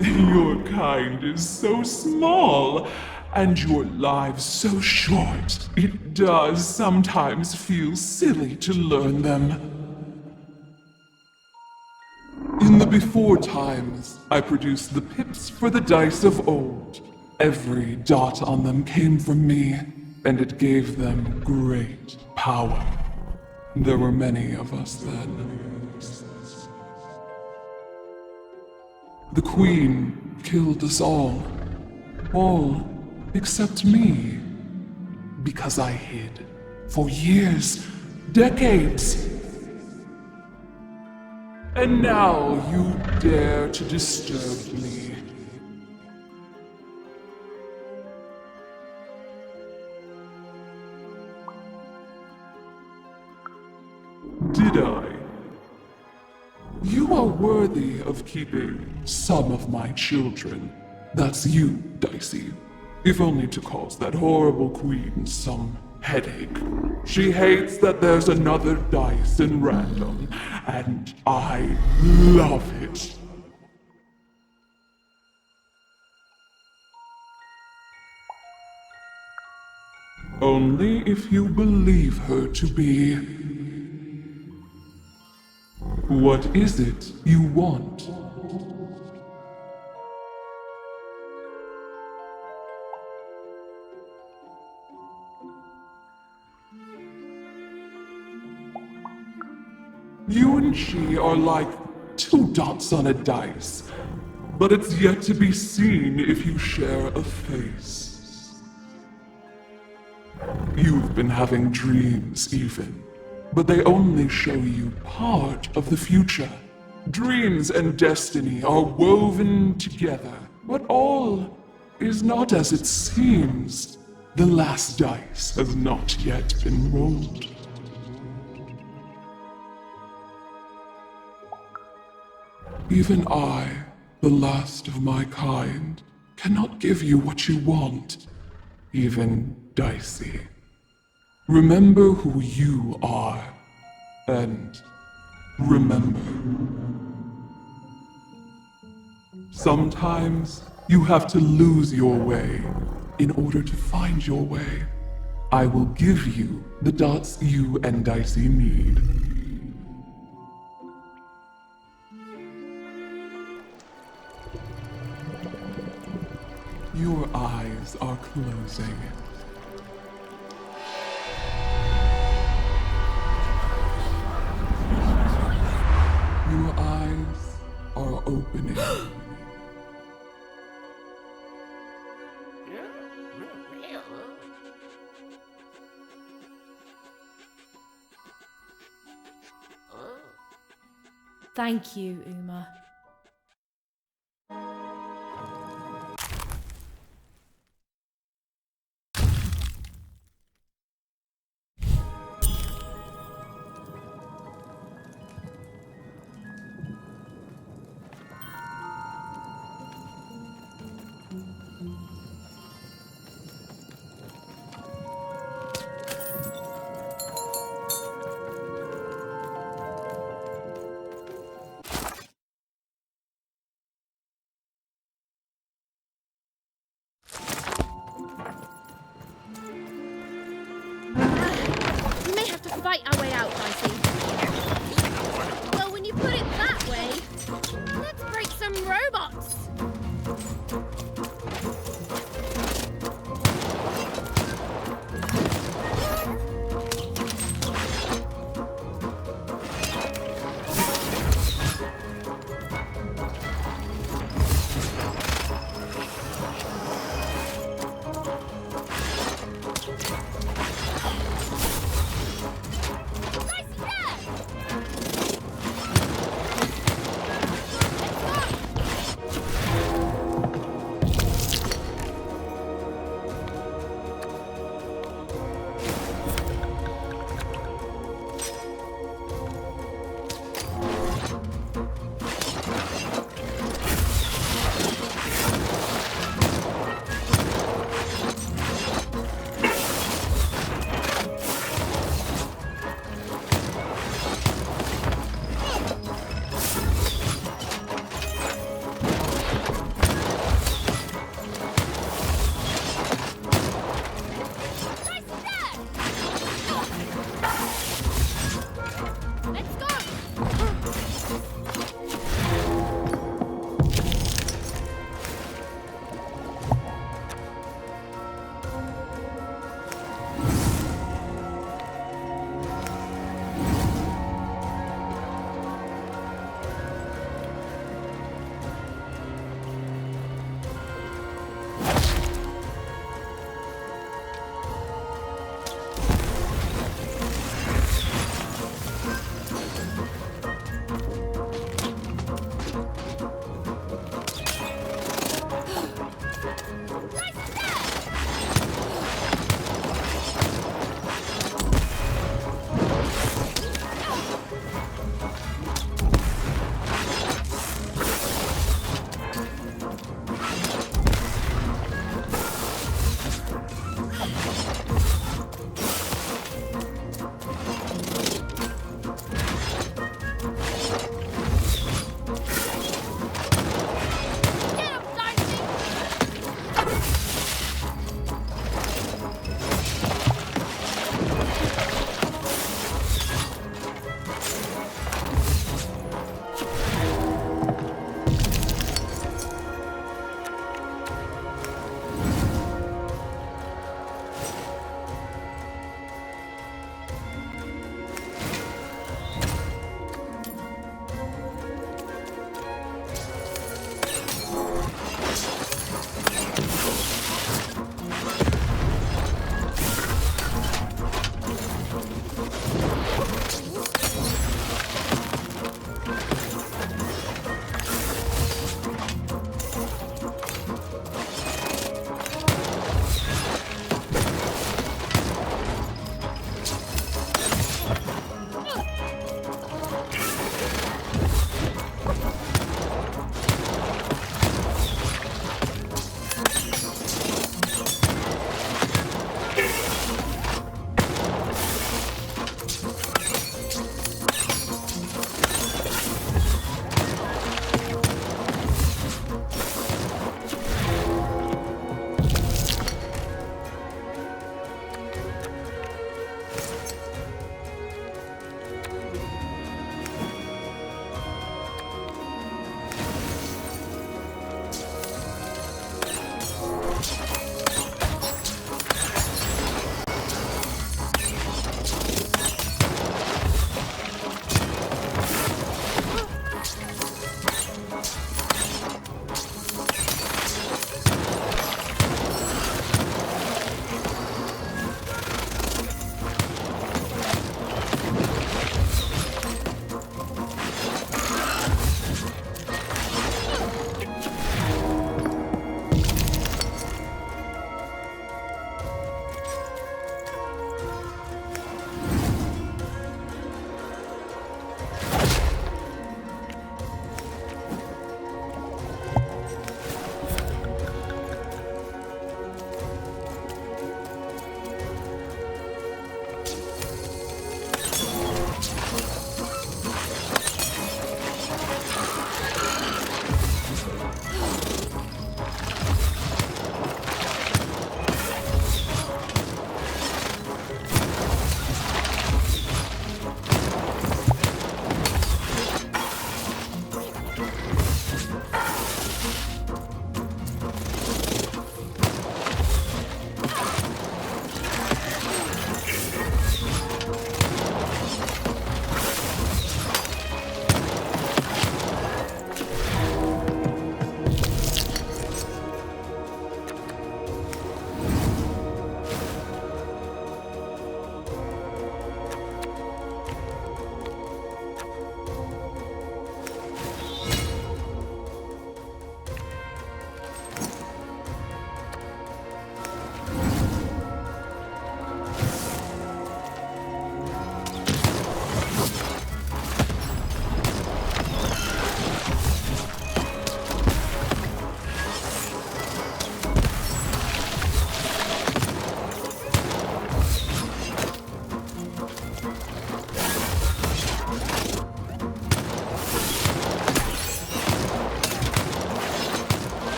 Your kind is so small, and your lives so short. It does sometimes feel silly to learn them. In the before times, I produced the pips for the dice of old. Every dot on them came from me, and it gave them great power. There were many of us then. The Queen killed us all except me, because I hid for years, decades. And now you dare to disturb me. Did I? You are worthy of keeping some of my children. That's you, Dicey. If only to cause that horrible queen some headache. She hates that there's another dice in random, and I love it. Only if you believe her to be. What is it you want? You and she are like two dots on a dice, but it's yet to be seen if you share a face. You've been having dreams even, but they only show you part of the future. Dreams and destiny are woven together, but all is not as it seems. The last dice has not yet been rolled. Even I, the last of my kind, cannot give you what you want, even Dicey. Remember who you are, and remember. Sometimes you have to lose your way in order to find your way. I will give you the dots you and Dicey need. Your eyes are closing. Your eyes are opening. Thank you, Uma. Fight our way out, Dicey. Well, when you put it that way, let's break some robots.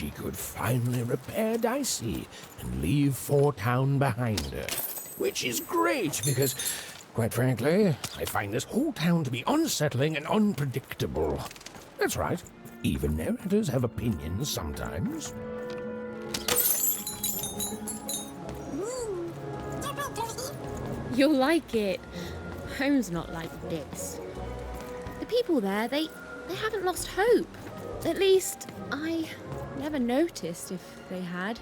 she could finally repair Dicey and leave Four Town behind her. Which is great because, quite frankly, I find this whole town to be unsettling and unpredictable. That's right, even narrators have opinions sometimes. You'll like it. Home's not like this. The people there, they haven't lost hope. At least, I never noticed if they had.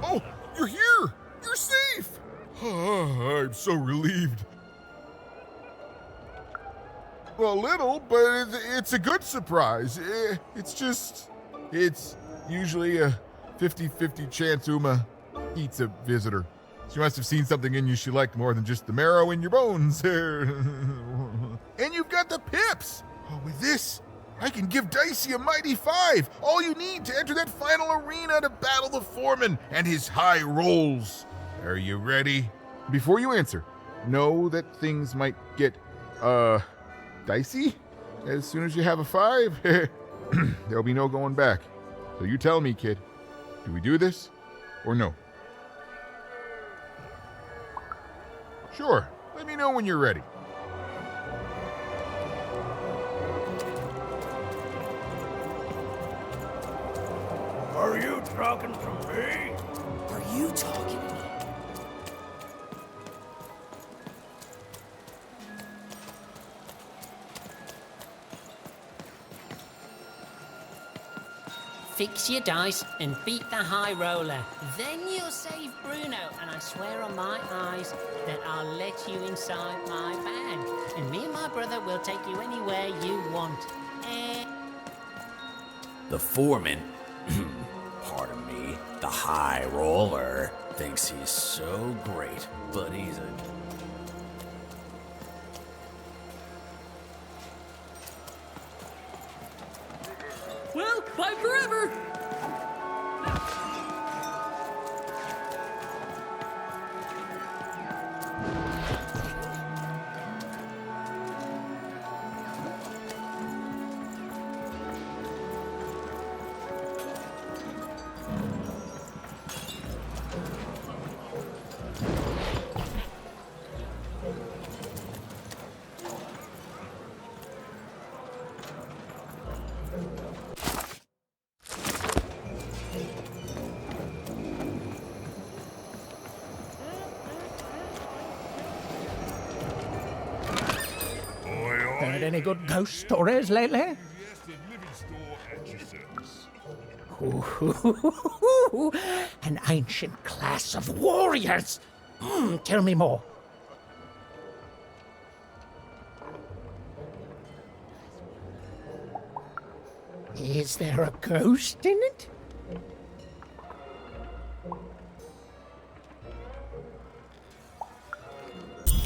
Oh, you're here! You're safe! Oh, I'm so relieved. Well, a little, but it's a good surprise. It's usually a 50-50 chance Uma eats a visitor. She must have seen something in you she liked more than just the marrow in your bones. And you've got the pips! Oh, with this, I can give Dicey a mighty 5. All you need to enter that final arena to battle the Fourman and his high rolls. Are you ready? Before you answer, know that things might get, dicey as soon as you have a 5. There'll be no going back. So you tell me, kid. Do we do this or no? Sure. Let me know when you're ready. Are you talking to me? Are you talking to me? Fix your dice and beat the high roller. Then you'll save Bruno, and I swear on my eyes that I'll let you inside my bag. And me and my brother will take you anywhere you want. The Fourman, pardon me, the high roller, thinks he's so great, but he's a... Well, bye forever! Heard any good ghost stories lately? Ooh, an ancient class of warriors. Tell me more. Is there a ghost in it?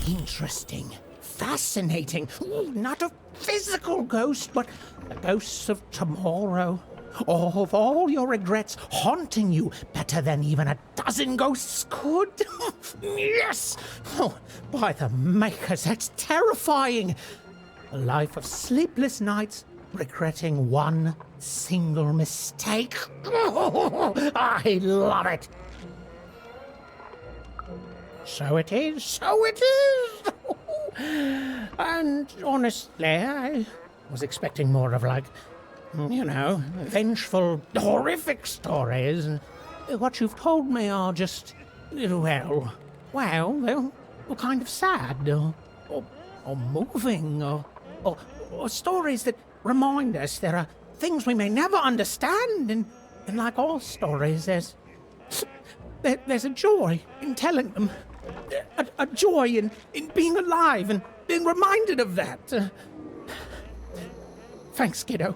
Interesting. Fascinating. Ooh, not a physical ghost, but the ghosts of tomorrow. Of all your regrets haunting you better than even a dozen ghosts could. Yes! Oh, by the makers, that's terrifying. A life of sleepless nights, regretting one single mistake. Oh, I love it. So it is, so it is. And honestly, I was expecting more of vengeful, horrific stories. What you've told me are just, they're kind of sad, or moving, or stories that remind us there are things we may never understand, and like all stories, there's a joy in telling them. A joy in being alive and being reminded of that. Thanks, kiddo.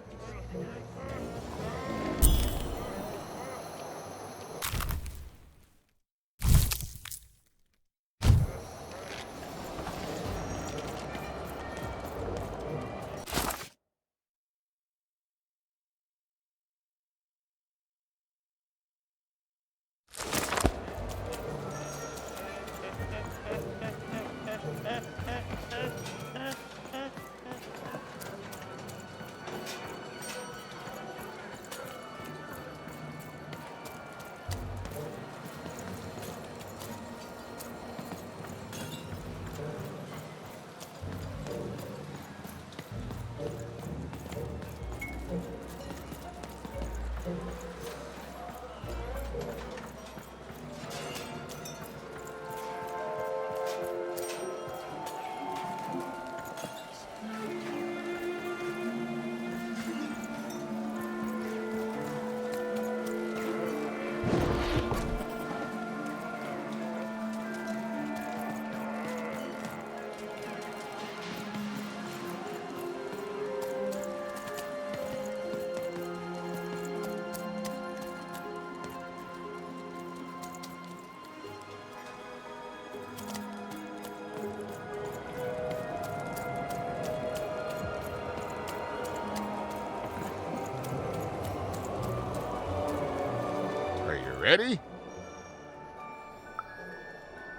Ready?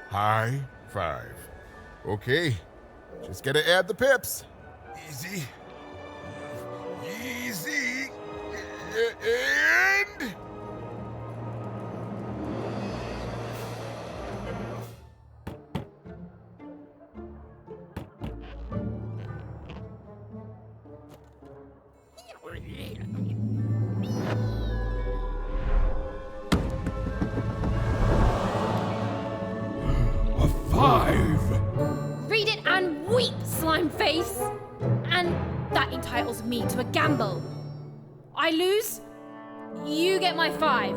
High five. Okay, just gotta add the pips. Easy. Easy. And... A 5! Read it and weep, slime face! And that entitles me to a gamble. I lose, you get my 5.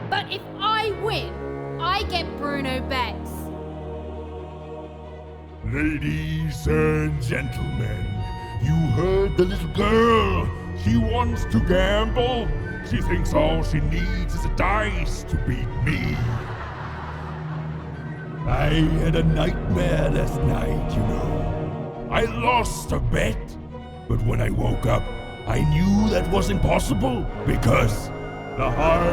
But if I win, I get Bruno Betts. Ladies and gentlemen, you heard the little girl. She wants to gamble. She thinks all she needs is a dice to beat me. I had a nightmare last night, you know. I lost a bet, but when I woke up, I knew that was impossible because the high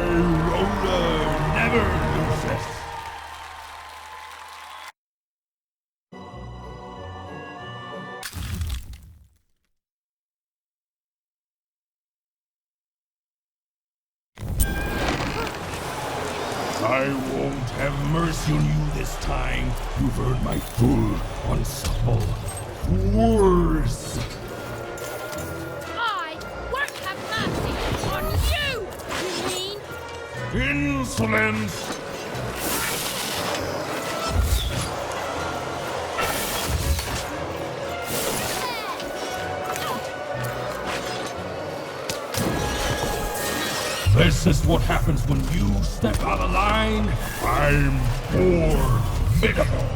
roller never loses. I won't have mercy on you this time. You've heard my full, unsupple force. I won't have mercy on you, you mean? Insolence! This is what happens when you step out of line. I'm formidable.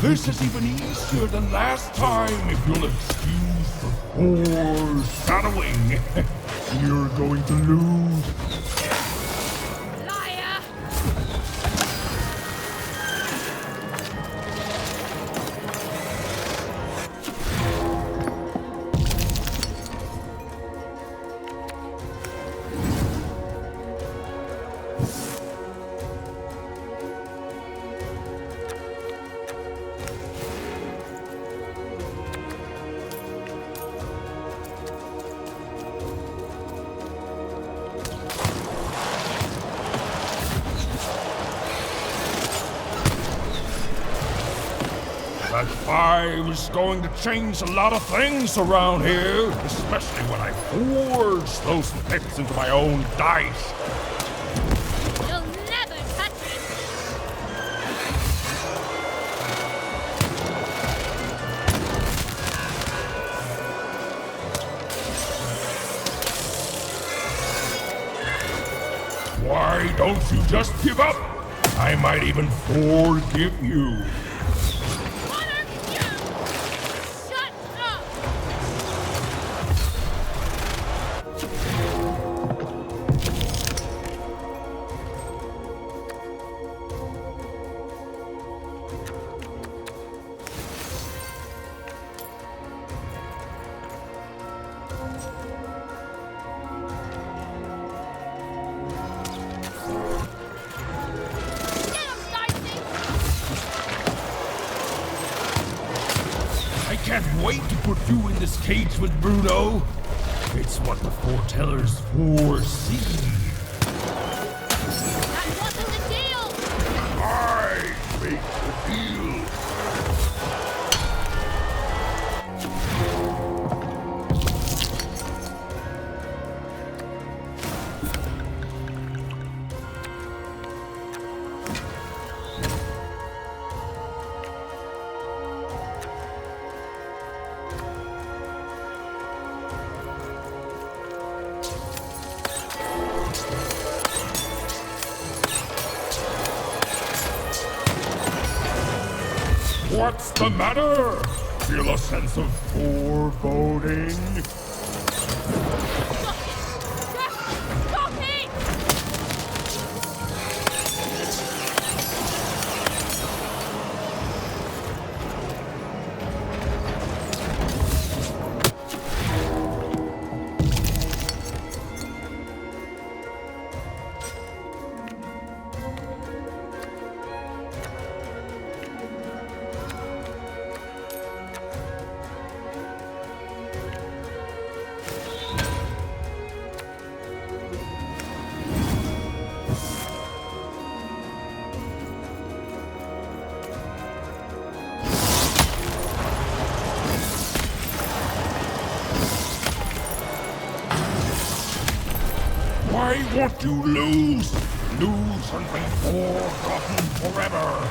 This is even easier than last time, if you'll excuse the foreshadowing. You're going to lose. Liar! That 5 is going to change a lot of things around here, especially when I forge those pips into my own dice. You'll never touch it! Why don't you just give up? I might even forgive you. I can't wait to put you in this cage with Bruno. It's what the foretellers foresee. That wasn't the deal! I make the deal. What's the matter? Feel a sense of foreboding? Stop it! Why won't you lose? Lose and be forgotten forever.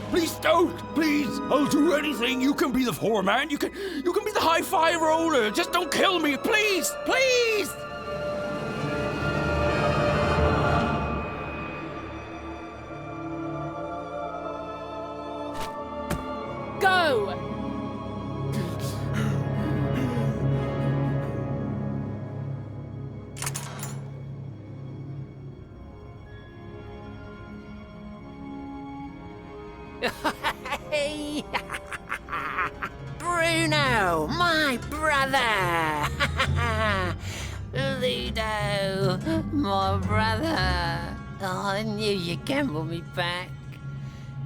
Please don't! Please! I'll do anything. You can be the Fourman. You can be the high-fi roller. Just don't kill me, please! Please! Go! Hey! Bruno, my brother! Ludo, my brother! Oh, I knew you'd gamble me back.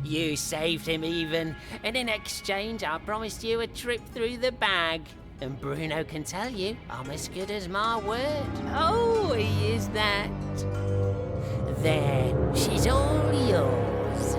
You saved him even, and in exchange I promised you a trip through the bag. And Bruno can tell you I'm as good as my word. Oh, he is that. There, she's all yours.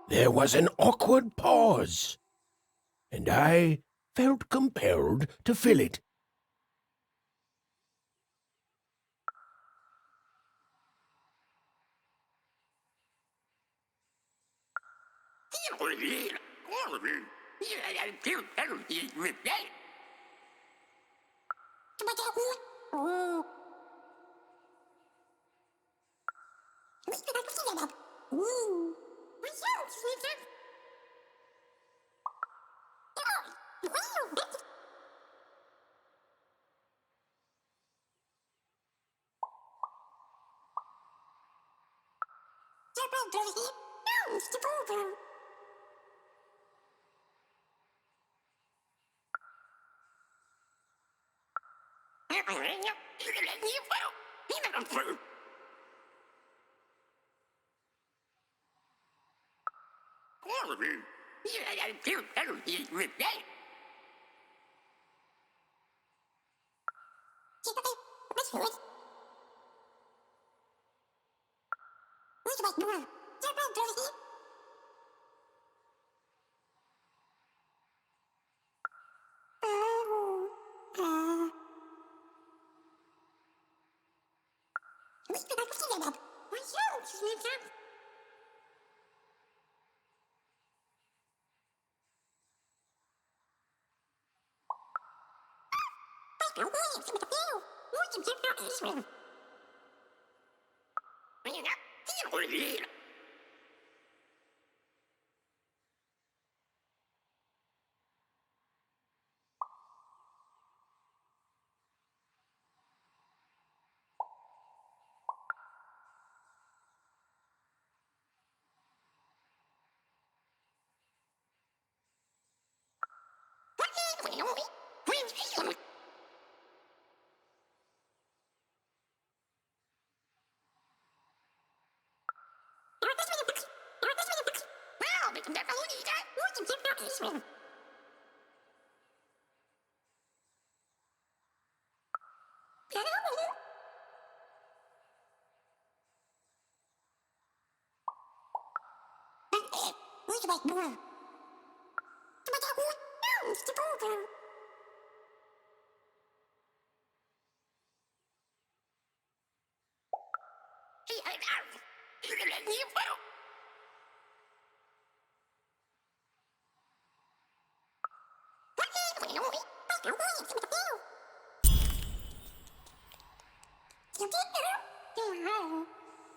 There was an awkward pause, and I felt compelled to fill it.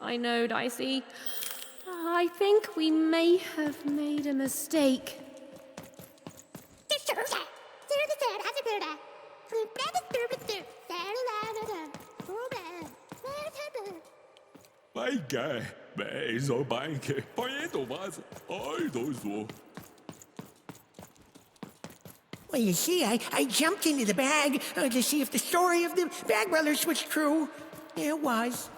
I know, Dicey. I think we may have made a mistake. Bike, so bike. Well, you see, I jumped into the bag to see if the story of the Bag Brothers was true. It was.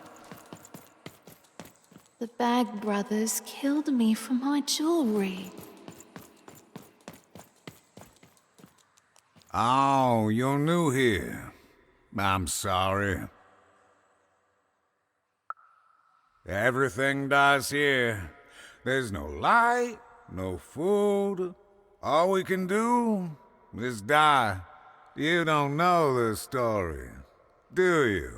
The Bag Brothers killed me for my jewelry. Oh, you're new here. I'm sorry. Everything dies here. There's no light, no food. All we can do is die. You don't know the story, do you?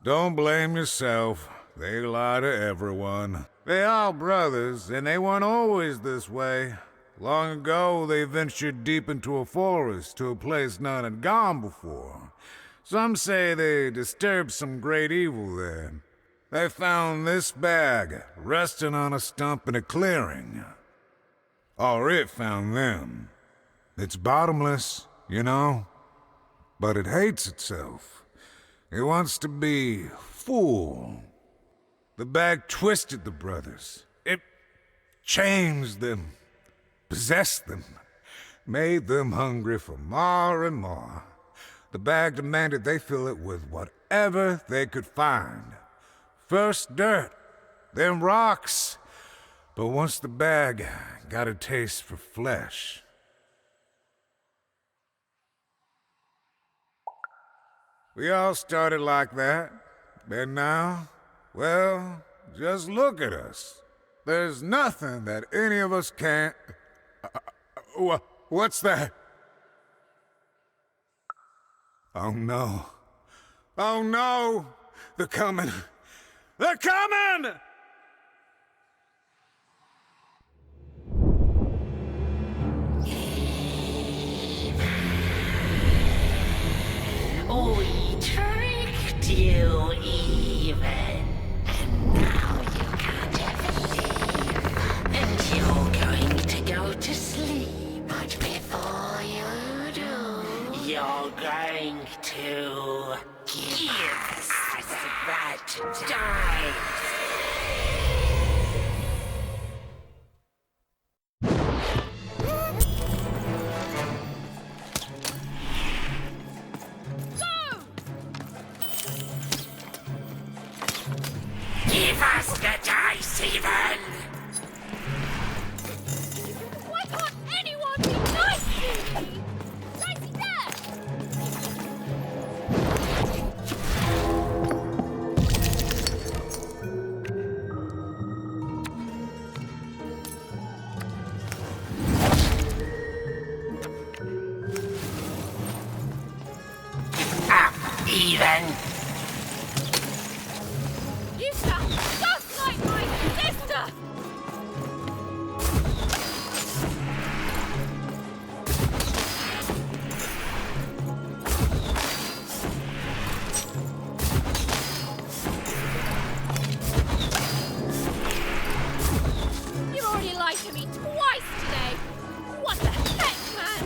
Don't blame yourself. They lie to everyone. They are brothers, and they weren't always this way. Long ago, they ventured deep into a forest to a place none had gone before. Some say they disturbed some great evil there. They found this bag resting on a stump in a clearing. Or it found them. It's bottomless, you know, but it hates itself. It wants to be full. The bag twisted the brothers. It changed them, possessed them, made them hungry for more and more. The bag demanded they fill it with whatever they could find. First dirt, then rocks. But once the bag got a taste for flesh, we all started like that. And now, well, just look at us. There's nothing that any of us can't... What's that? Oh no. Oh no! They're coming! They're coming! We tricked you even. And now you can't ever leave. And you're going to go to sleep. But before you do, you're going to give us that dice. Pass the dice, even! Why can't anyone be nice to me? Dicey there! Even! You sound just like my sister! You already lied to me twice today! What the heck, man?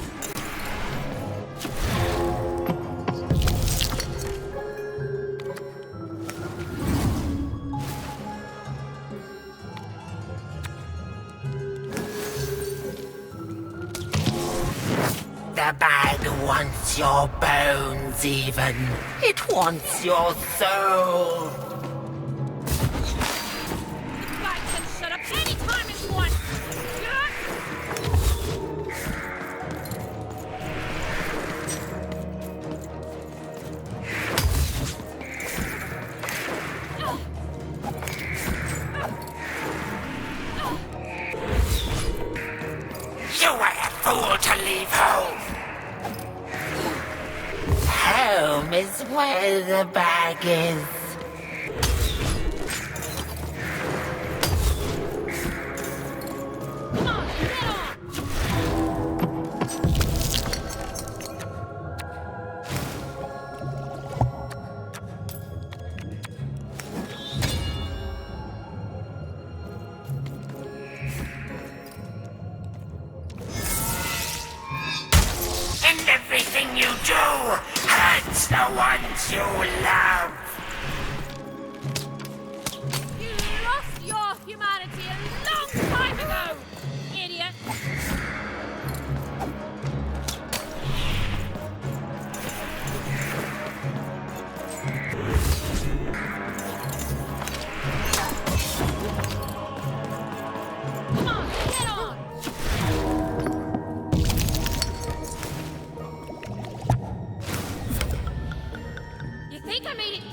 The bag wants your bones, even. It wants your soul. The bag can shut up any time it wants! You were a fool to leave home. Home is where the bag is. Come on, get on! And everything you do hurts the ones you love. You lost your humanity a long time ago, idiot! Come on, get on! You think I made it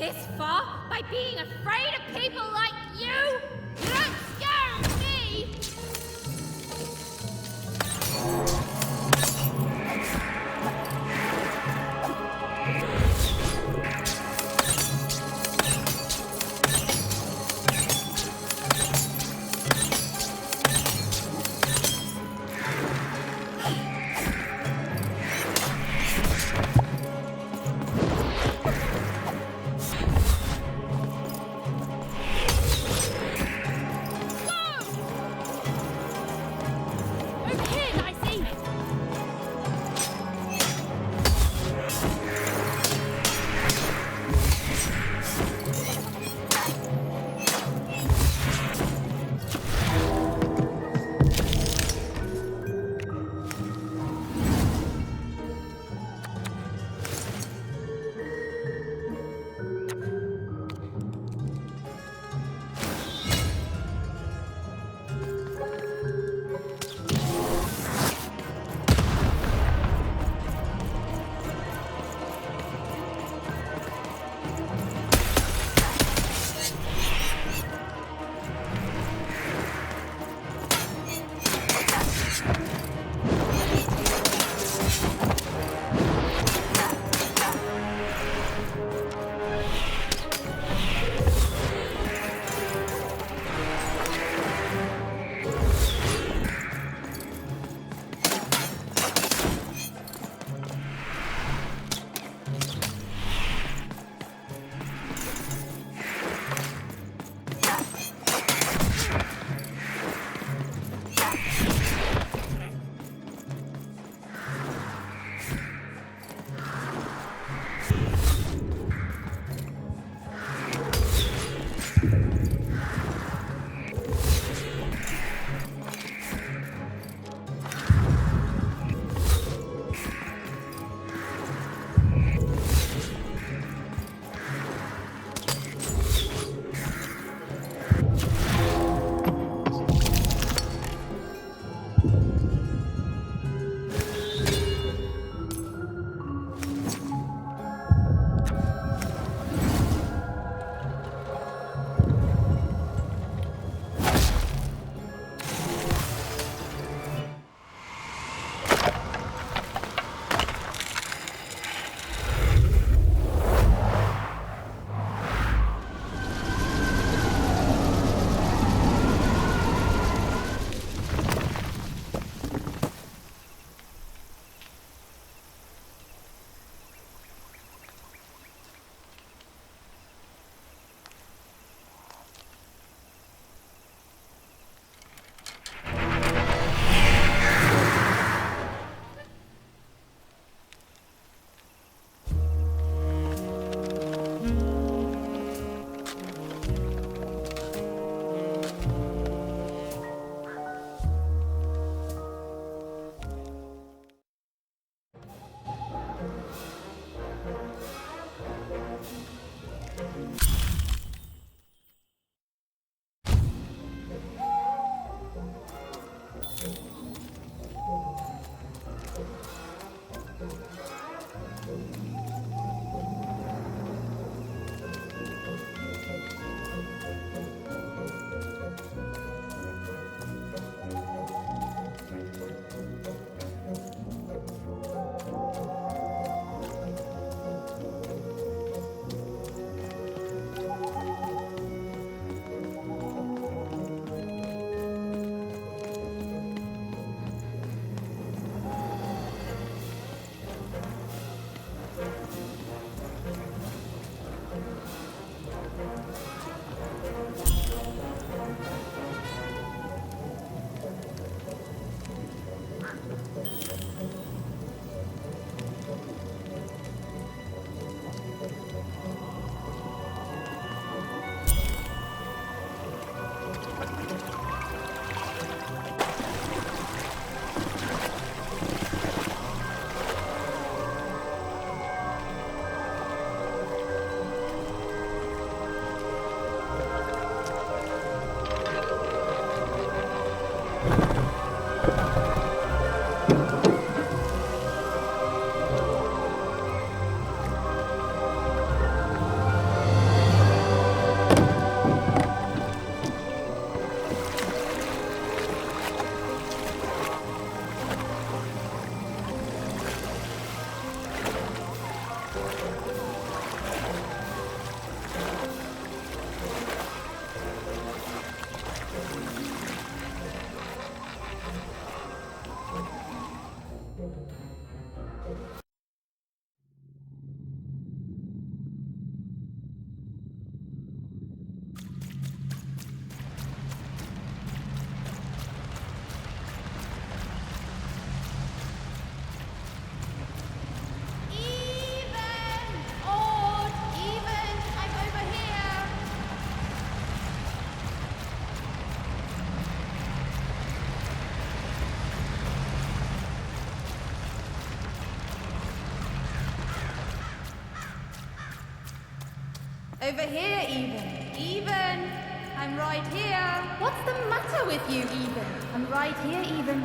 Over here, Even. Even! I'm right here. What's the matter with you, Even? I'm right here, Even.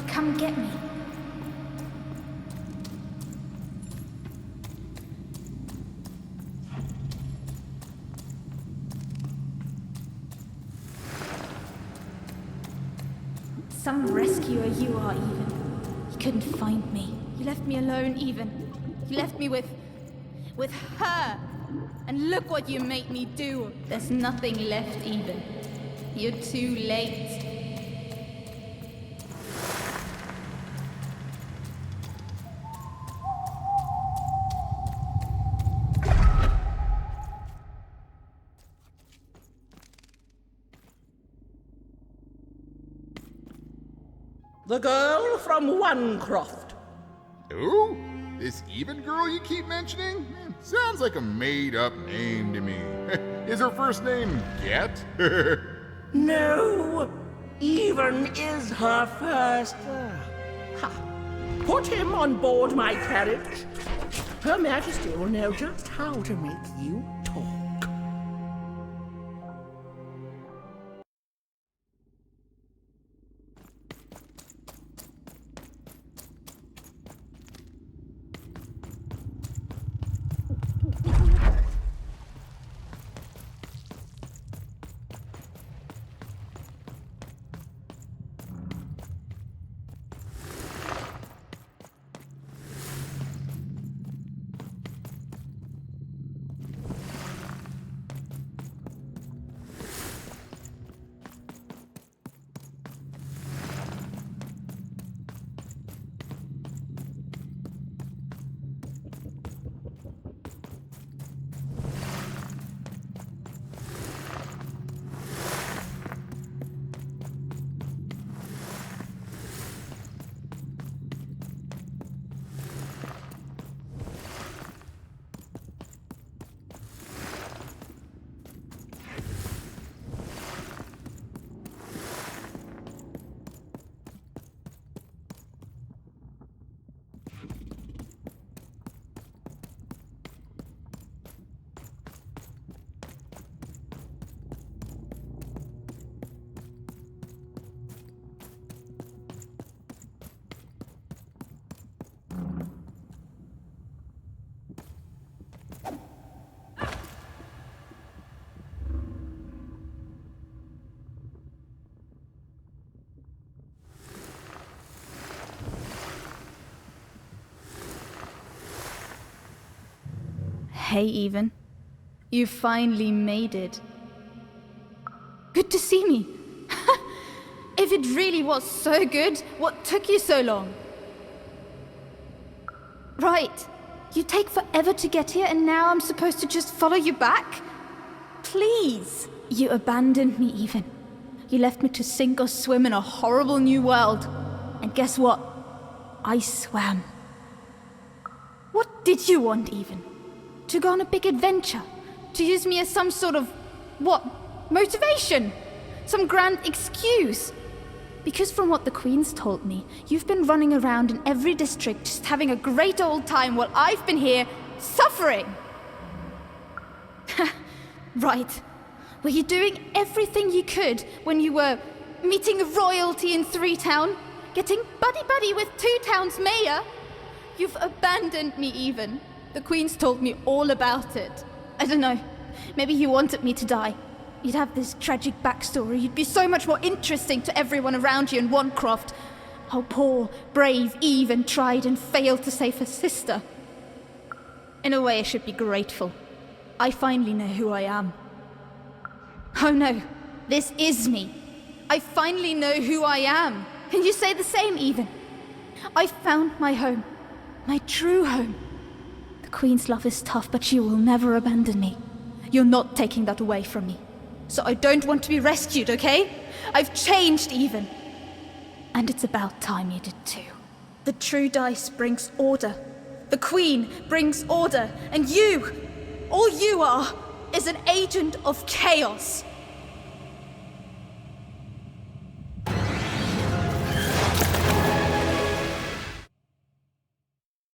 Come get me. Some rescuer you are, Even. You couldn't find me. You left me alone, Even. You left me with her. And look what you made me do. There's nothing left, Even. You're too late. The girl from Onecroft. Who? This Even girl you keep mentioning? Sounds like a made-up name to me. Is her first name Get? No, Even is her first. Put him on board my carriage. Her Majesty will know just how to make you talk. Hey, Even. You finally made it. Good to see me. If it really was so good, what took you so long? Right. You take forever to get here, and now I'm supposed to just follow you back? Please. You abandoned me, Even. You left me to sink or swim in a horrible new world. And guess what? I swam. What did you want, Even? To go on a big adventure? To use me as some sort of, motivation? Some grand excuse? Because from what the Queen's told me, you've been running around in every district just having a great old time while I've been here, suffering! Right. Were you doing everything you could when you were meeting royalty in 3 Town, getting buddy-buddy with 2 Town's mayor. You've abandoned me even. The Queen's told me all about it. I don't know. Maybe you wanted me to die. You'd have this tragic backstory. You'd be so much more interesting to everyone around you in Wanecroft. How poor, brave Eve tried and failed to save her sister. In a way, I should be grateful. I finally know who I am. Oh no, this is me. I finally know who I am. Can you say the same, even? I found my home. My true home. The Queen's love is tough, but she will never abandon me. You're not taking that away from me. So I don't want to be rescued, okay? I've changed, even. And it's about time you did too. The true dice brings order. The Queen brings order. And you, all you are, is an agent of chaos.